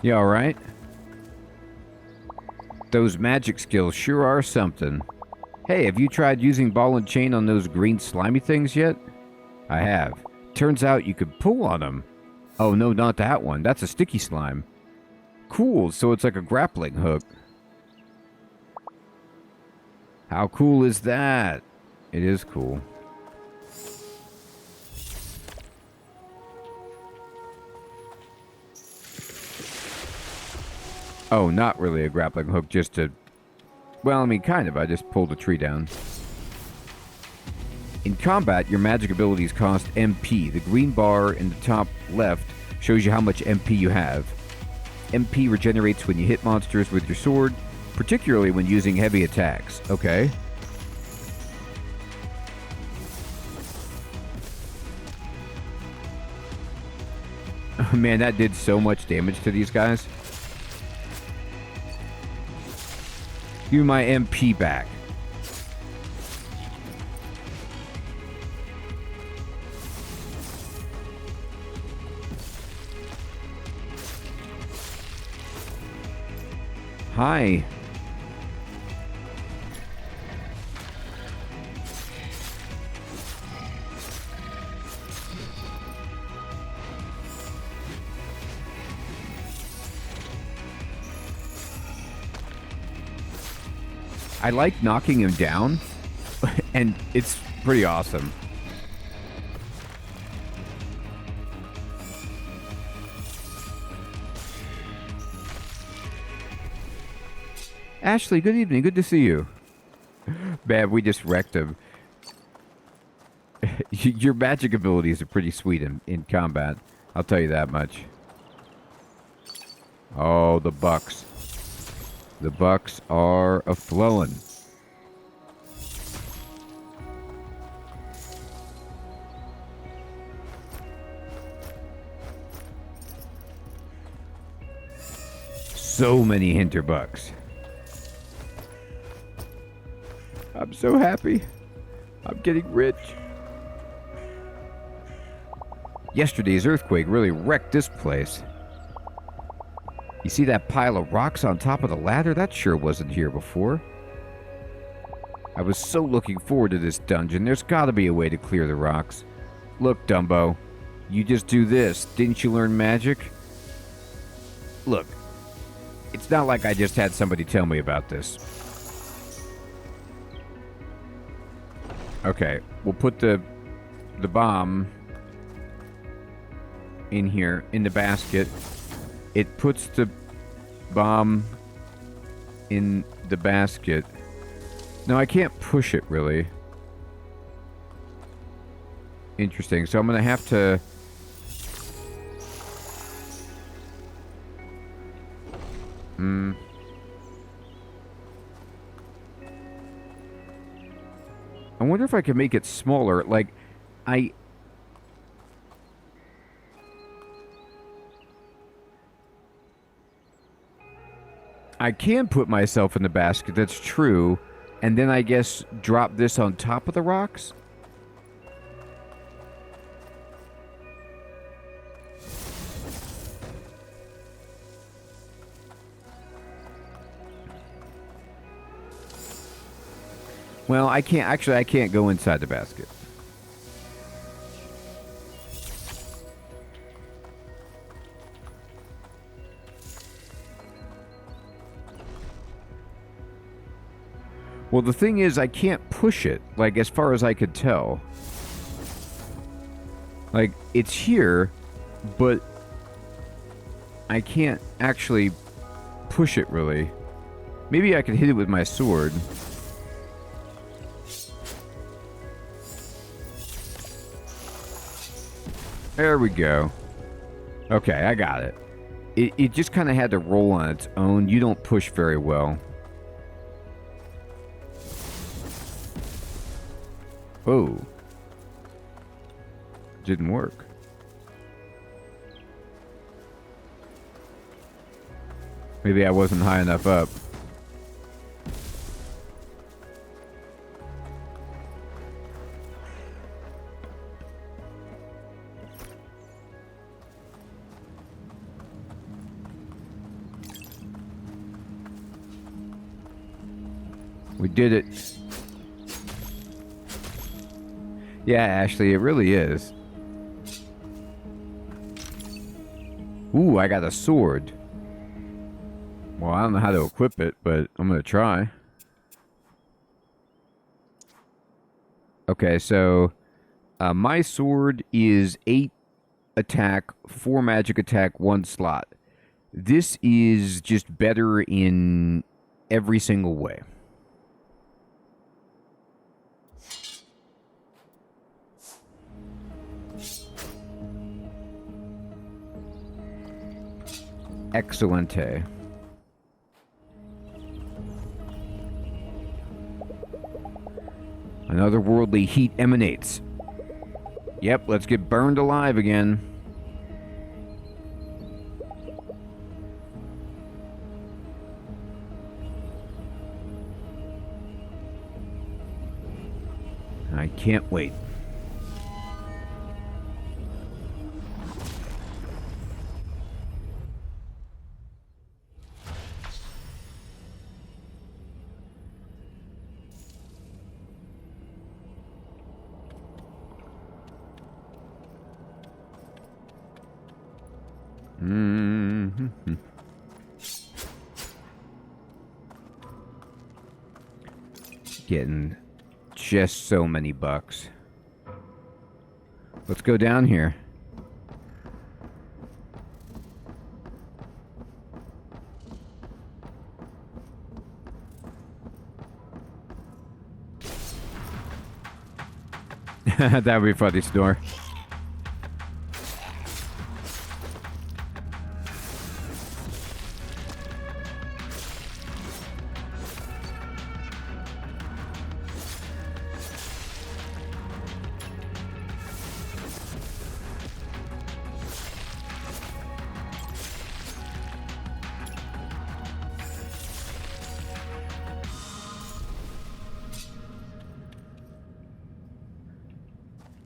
You all right? Those magic skills sure are something. Hey, have you tried using ball and chain on those green slimy things yet? I have. Turns out you could pull on them. Oh, no, not that one. That's a sticky slime. Cool, so it's like a grappling hook. How cool is that? It is cool. Oh, not really a grappling hook, just a... Well, I mean, kind of. I just pulled a tree down. In combat, your magic abilities cost MP. The green bar in the top left shows you how much MP you have. MP regenerates when you hit monsters with your sword, particularly when using heavy attacks. Okay. Oh, man, that did so much damage to these guys. Give me my MP back. Hi. I like knocking him down, and it's pretty awesome. Ashley, good evening. Good to see you. Man, we just wrecked him. Your magic abilities are pretty sweet in combat. I'll tell you that much. Oh, the bucks. The bucks are a-flowing. So many Hinterbucks. I'm so happy. I'm getting rich. Yesterday's earthquake really wrecked this place. You see that pile of rocks on top of the ladder? That sure wasn't here before. I was so looking forward to this dungeon. There's gotta be a way to clear the rocks. Look, Dumbo. You just do this. Didn't you learn magic? Look. It's not like I just had somebody tell me about this. Okay, we'll put the bomb in here, in the basket. It puts the bomb in the basket. No, I can't push it, really. Interesting. So I'm going to have to... I wonder if I can make it smaller. Like, I can put myself in the basket, that's true. And then I guess drop this on top of the rocks? Well, I can't go inside the basket. Well, the thing is, I can't push it, like, as far as I could tell. Like, it's here, but I can't actually push it, really. Maybe I could hit it with my sword. There we go. Okay, I got it. It just kind of had to roll on its own. You don't push very well. Oh. Didn't work. Maybe I wasn't high enough up. We did it. Yeah, Ashley, it really is. Ooh, I got a sword. Well, I don't know how to equip it, but I'm going to try. Okay, so my sword is 8 attack, 4 magic attack, 1 slot. This is just better in every single way. Excellente. Another worldly heat emanates. Yep, let's get burned alive again. I can't wait. Getting just so many bucks. Let's go down here. That would be funny, Snore.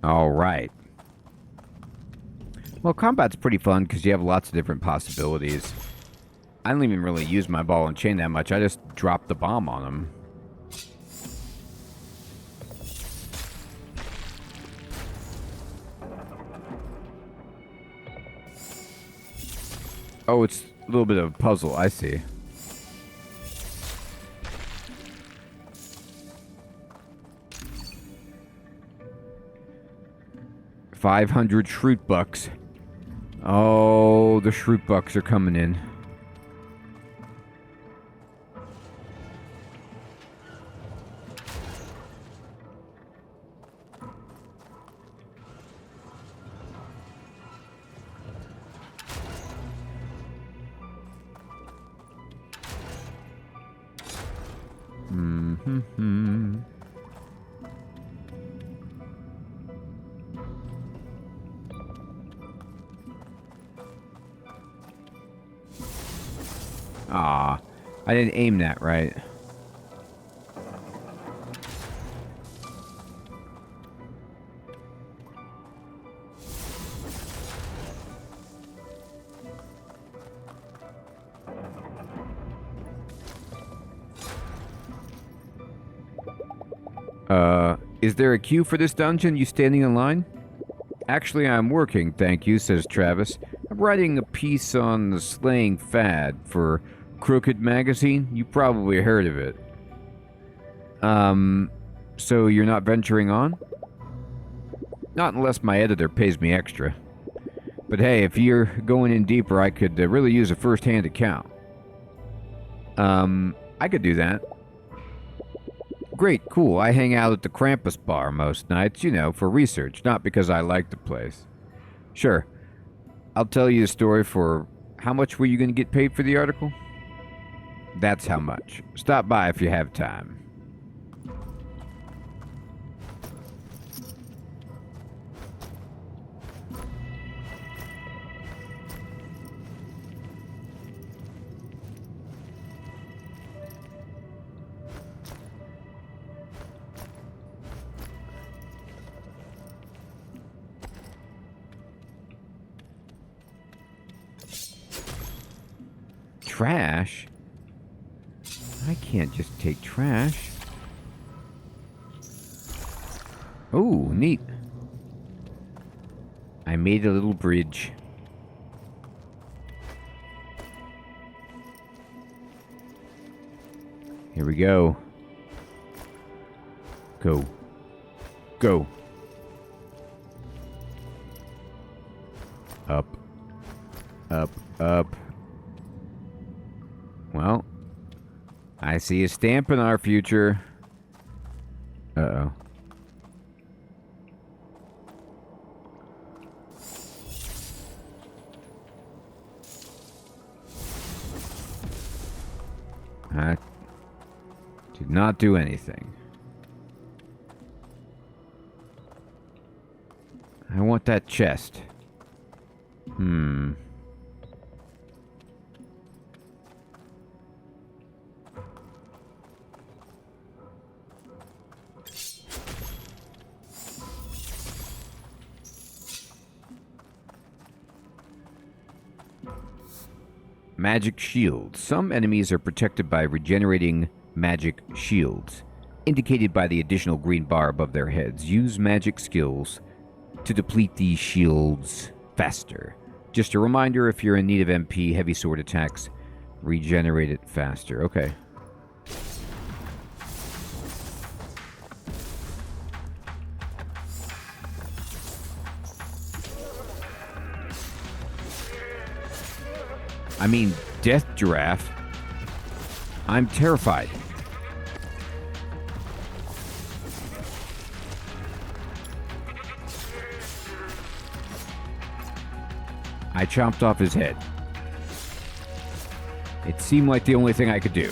All right. Well, combat's pretty fun because you have lots of different possibilities. I don't even really use my ball and chain that much. I just drop the bomb on them. Oh, it's a little bit of a puzzle. I see. $500 Shroot Bucks. Oh, the Shroot Bucks are coming in. Mm-hmm. Aw, I didn't aim that right. Is there a queue for this dungeon? You standing in line? Actually, I'm working, thank you, says Travis. I'm writing a piece on the slaying fad for Crooked Magazine. You probably heard of it. So you're not venturing on? Not unless my editor pays me extra. But hey, if you're going in deeper, I could really use a first-hand account. I could do that. Great, cool. I hang out at the Krampus bar most nights, you know, for research, not because I like the place. Sure. I'll tell you a story for... How much were you going to get paid for the article? That's how much. Stop by if you have time. Trash? I can't just take trash. Oh, neat. I made a little bridge. Here we go. Go. Go. Up. Up. Up. Well, I see a stamp in our future. Uh-oh. I did not do anything. I want that chest. Magic shields. Some enemies are protected by regenerating magic shields, indicated by the additional green bar above their heads. Use magic skills to deplete these shields faster. Just a reminder, if you're in need of MP, heavy sword attacks regenerate it faster. Okay. I mean, death giraffe. I'm terrified. I chopped off his head. It seemed like the only thing I could do.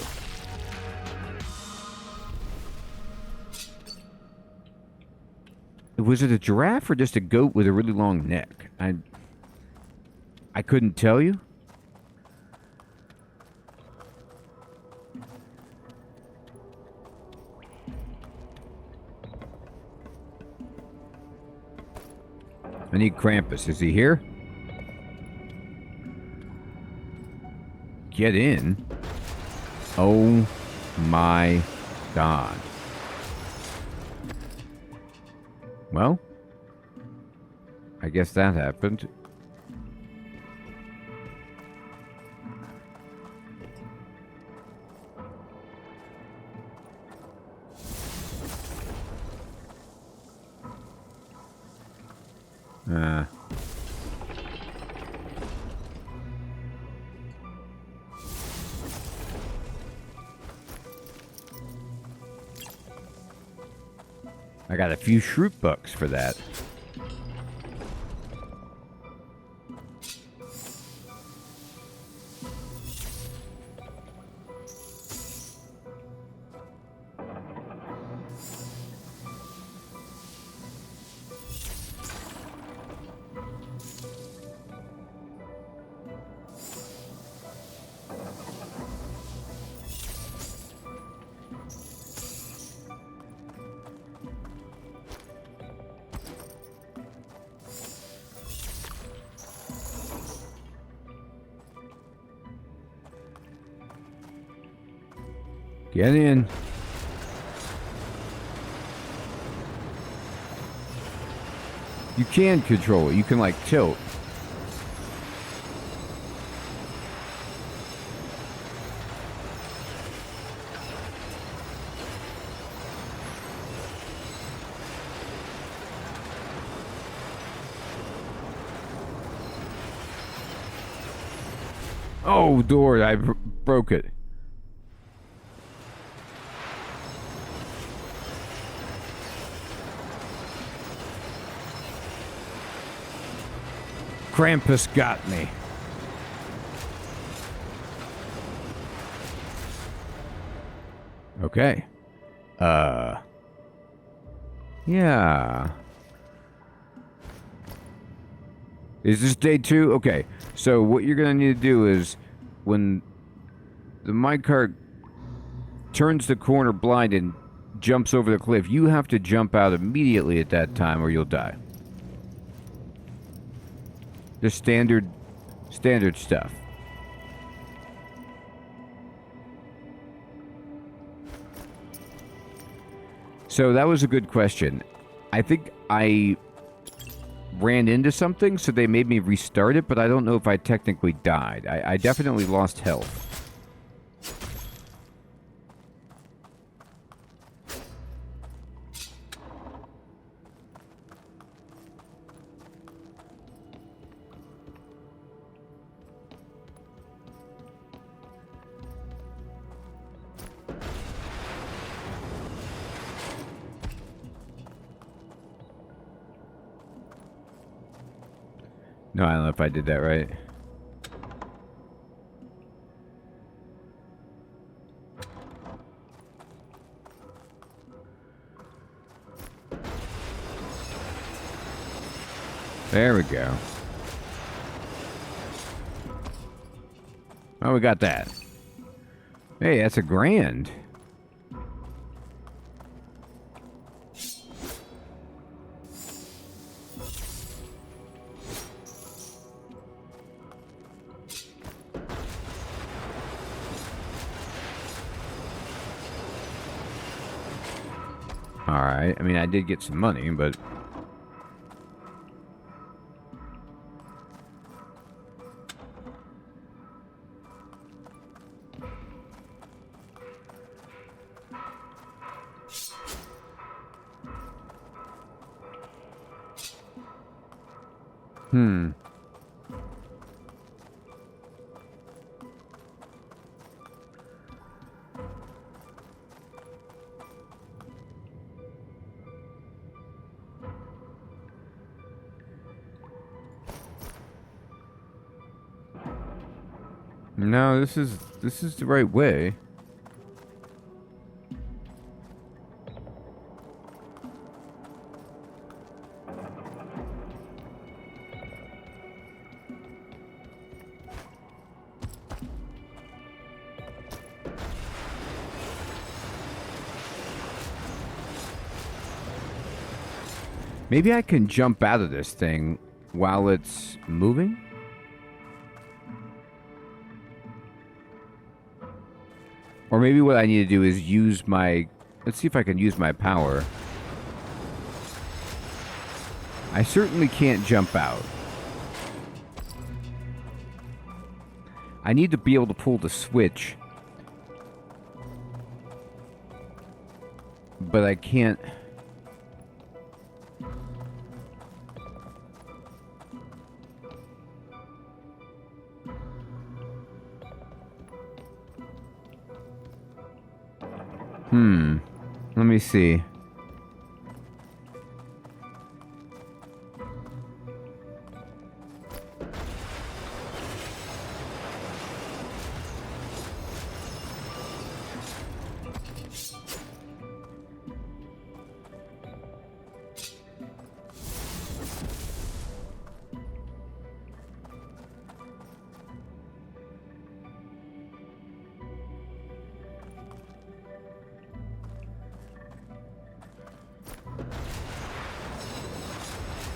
Was it a giraffe or just a goat with a really long neck? I couldn't tell you. I need Krampus. Is he here? Get in. Oh my God. Well, I guess that happened. I got a few shroot bucks for that. Get in. You can control it. You can, like, tilt. Oh, door. I broke it. Krampus got me. Okay. Yeah. Is this day 2? Okay. So what you're gonna need to do is when the minecart turns the corner blind and jumps over the cliff, you have to jump out immediately at that time or you'll die. Just standard stuff. So that was a good question. I think I ran into something, so they made me restart it, but I don't know if I technically died. I definitely lost health. No, I don't know if I did that right. There we go. Oh, we got that. Hey, that's $1,000. Alright, I mean, I did get some money, but... No, this is the right way. Maybe I can jump out of this thing while it's moving? Or maybe what I need to do is use my... Let's see if I can use my power. I certainly can't jump out. I need to be able to pull the switch. But I can't... Let me see.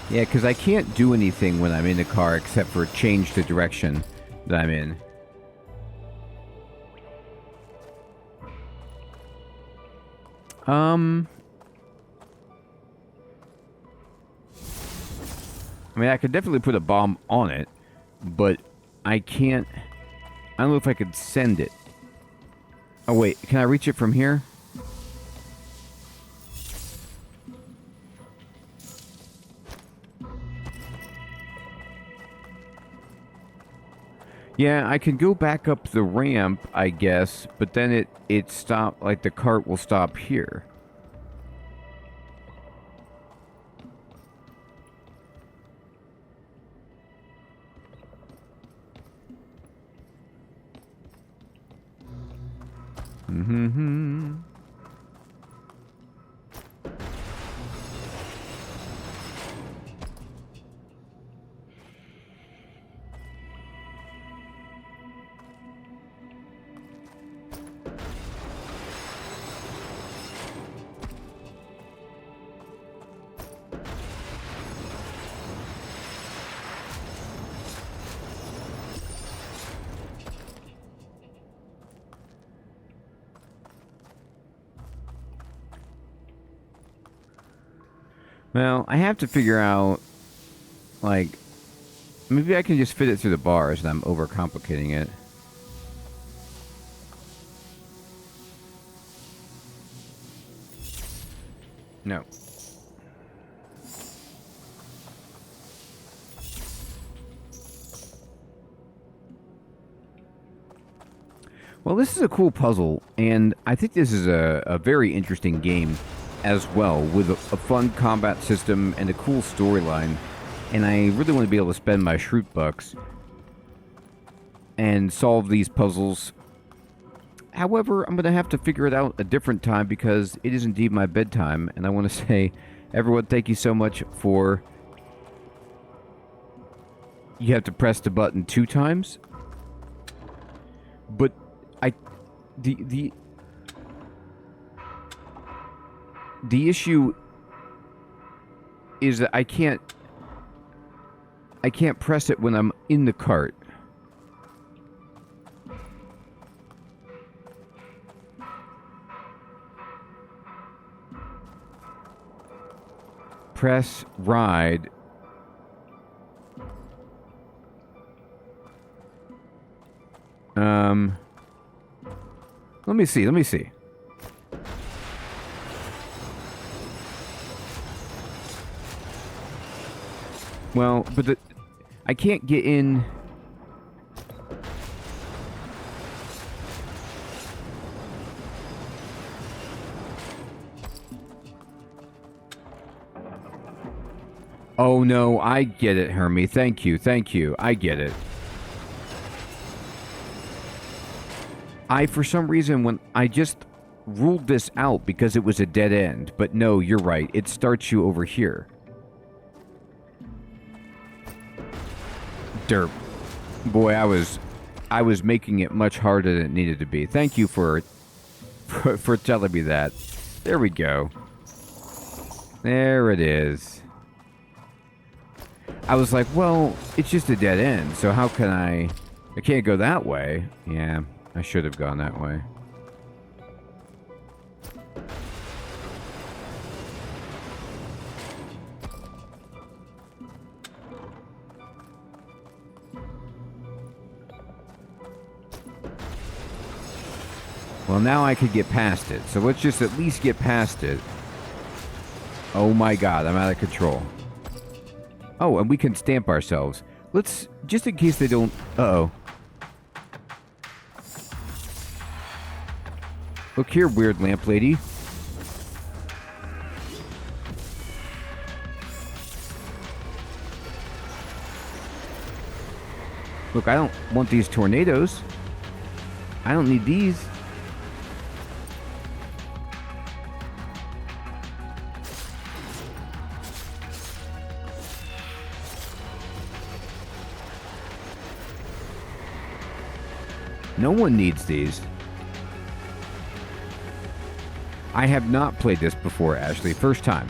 Yeah, because I can't do anything when I'm in the car except for change the direction that I'm in. I mean, I could definitely put a bomb on it, but I can't... I don't know if I could send it. Oh, wait, can I reach it from here? Yeah, I can go back up the ramp, I guess, but then it stop, like the cart will stop here. Mm-hmm. Well, I have to figure out, like, maybe I can just fit it through the bars and I'm overcomplicating it. No. Well, this is a cool puzzle, and I think this is a very interesting game as well, with a fun combat system and a cool storyline. And I really want to be able to spend my Shroot Bucks and solve these puzzles. However, I'm going to have to figure it out a different time because it is indeed my bedtime. And I want to say, everyone, thank you so much for... You have to press the button 2 times. But the issue is that I can't press it when I'm in the cart. Press ride. Let me see. Well, but I can't get in. Oh no, I get it, Hermie. Thank you. I get it. For some reason, when I just ruled this out because it was a dead end. But no, you're right. It starts you over here. Derp. Boy, I was making it much harder than it needed to be. Thank you for telling me that. There we go. There it is. I was like, well, it's just a dead end, so how can I can't go that way. Yeah, I should have gone that way. Well, now I could get past it, so let's just at least get past it. Oh my god, I'm out of control. Oh, and we can stamp ourselves. Let's, just in case they don't... Uh-oh. Look here, weird lamp lady. Look, I don't want these tornadoes. I don't need these. No one needs these. I have not played this before, Ashley. First time.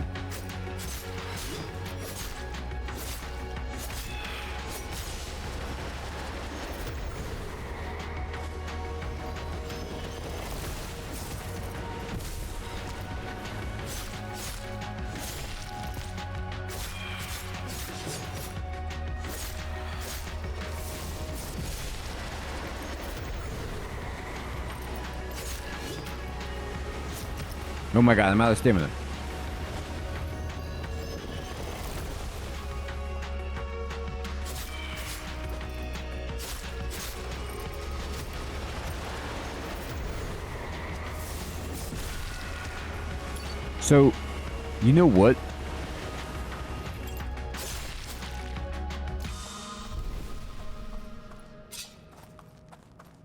Oh my god, I'm out of stamina. So, you know what?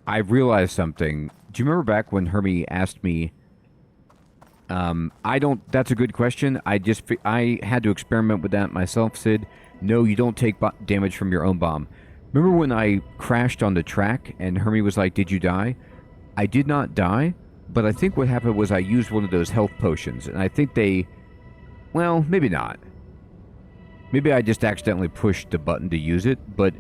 I realized something. Do you remember back when Hermie asked me... that's a good question. I had to experiment with that myself, Sid. No, you don't take damage from your own bomb. Remember when I crashed on the track and Hermie was like, did you die? I did not die, but I think what happened was I used one of those health potions, and I think well, maybe not. Maybe I just accidentally pushed the button to use it, but...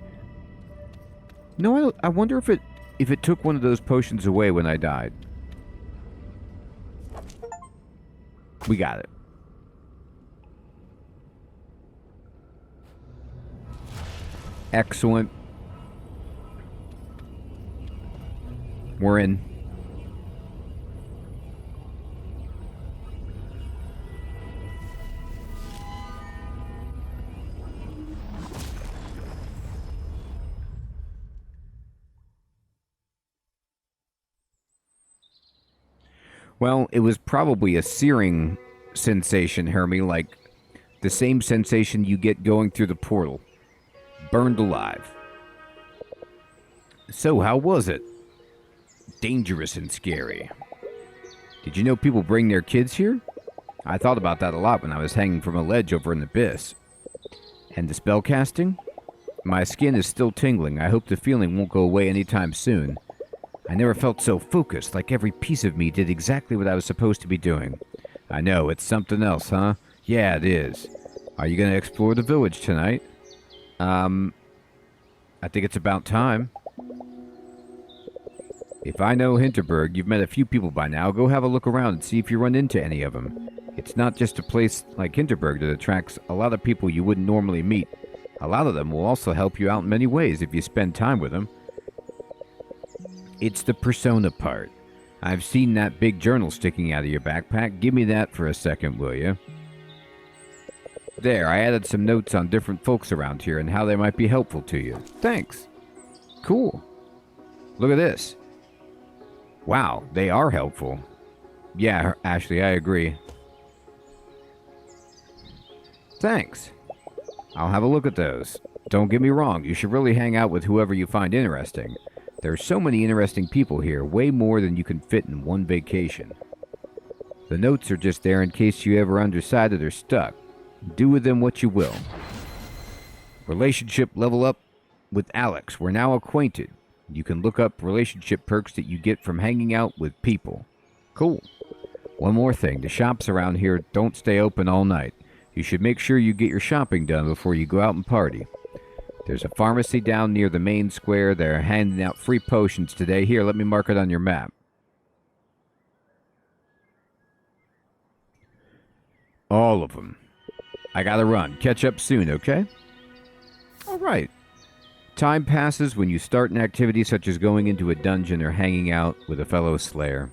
No, I wonder if it took one of those potions away when I died. We got it. Excellent. We're in. Well, it was probably a searing sensation, Hermie, like the same sensation you get going through the portal. Burned alive. So, how was it? Dangerous and scary. Did you know people bring their kids here? I thought about that a lot when I was hanging from a ledge over in the abyss. And the spell casting? My skin is still tingling. I hope the feeling won't go away anytime soon. I never felt so focused, like every piece of me did exactly what I was supposed to be doing. I know, it's something else, huh? Yeah, it is. Are you going to explore the village tonight? I think it's about time. If I know Hinterberg, you've met a few people by now. Go have a look around and see if you run into any of them. It's not just a place like Hinterberg that attracts a lot of people you wouldn't normally meet. A lot of them will also help you out in many ways if you spend time with them. It's the persona part. I've seen that big journal sticking out of your backpack. Give me that for a second, will you? There, I added some notes on different folks around here and how they might be helpful to you. Thanks. Cool. Look at this. Wow, they are helpful. Yeah, Ashley, I agree. Thanks. I'll have a look at those. Don't get me wrong, you should really hang out with whoever you find interesting. There are so many interesting people here, way more than you can fit in one vacation. The notes are just there in case you ever undecided or stuck. Do with them what you will. Relationship level up with Alex. We're now acquainted. You can look up relationship perks that you get from hanging out with people. Cool. One more thing. The shops around here don't stay open all night. You should make sure you get your shopping done before you go out and party. There's a pharmacy down near the main square. They're handing out free potions today. Here, let me mark it on your map. All of them. I gotta run. Catch up soon, okay? All right. Time passes when you start an activity such as going into a dungeon or hanging out with a fellow slayer.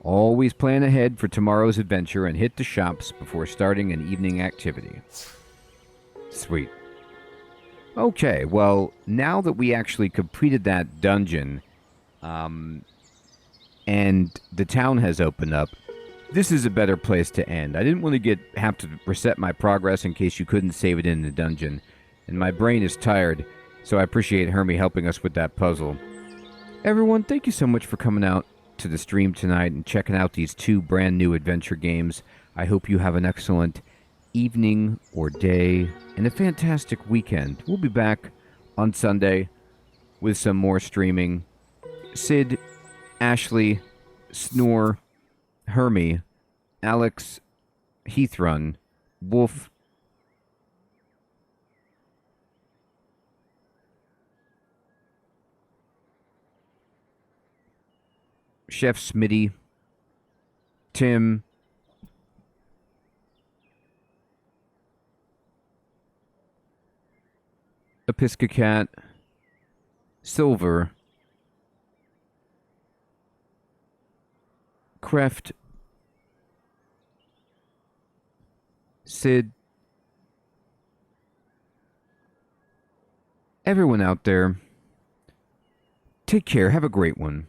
Always plan ahead for tomorrow's adventure and hit the shops before starting an evening activity. Sweet. Okay, well, now that we actually completed that dungeon, and the town has opened up, this is a better place to end. I didn't want to have to reset my progress in case you couldn't save it in the dungeon, and my brain is tired, so I appreciate Hermie helping us with that puzzle. Everyone, thank you so much for coming out to the stream tonight and checking out these 2 brand new adventure games. I hope you have an excellent evening or day and a fantastic weekend. We'll be back on Sunday with some more streaming. Sid, Ashley, Snore, Hermie, Alex, Heathrun, Wolf, Chef Smitty, Tim, Episcocat, Silver, Kreft, Sid, everyone out there, take care, have a great one.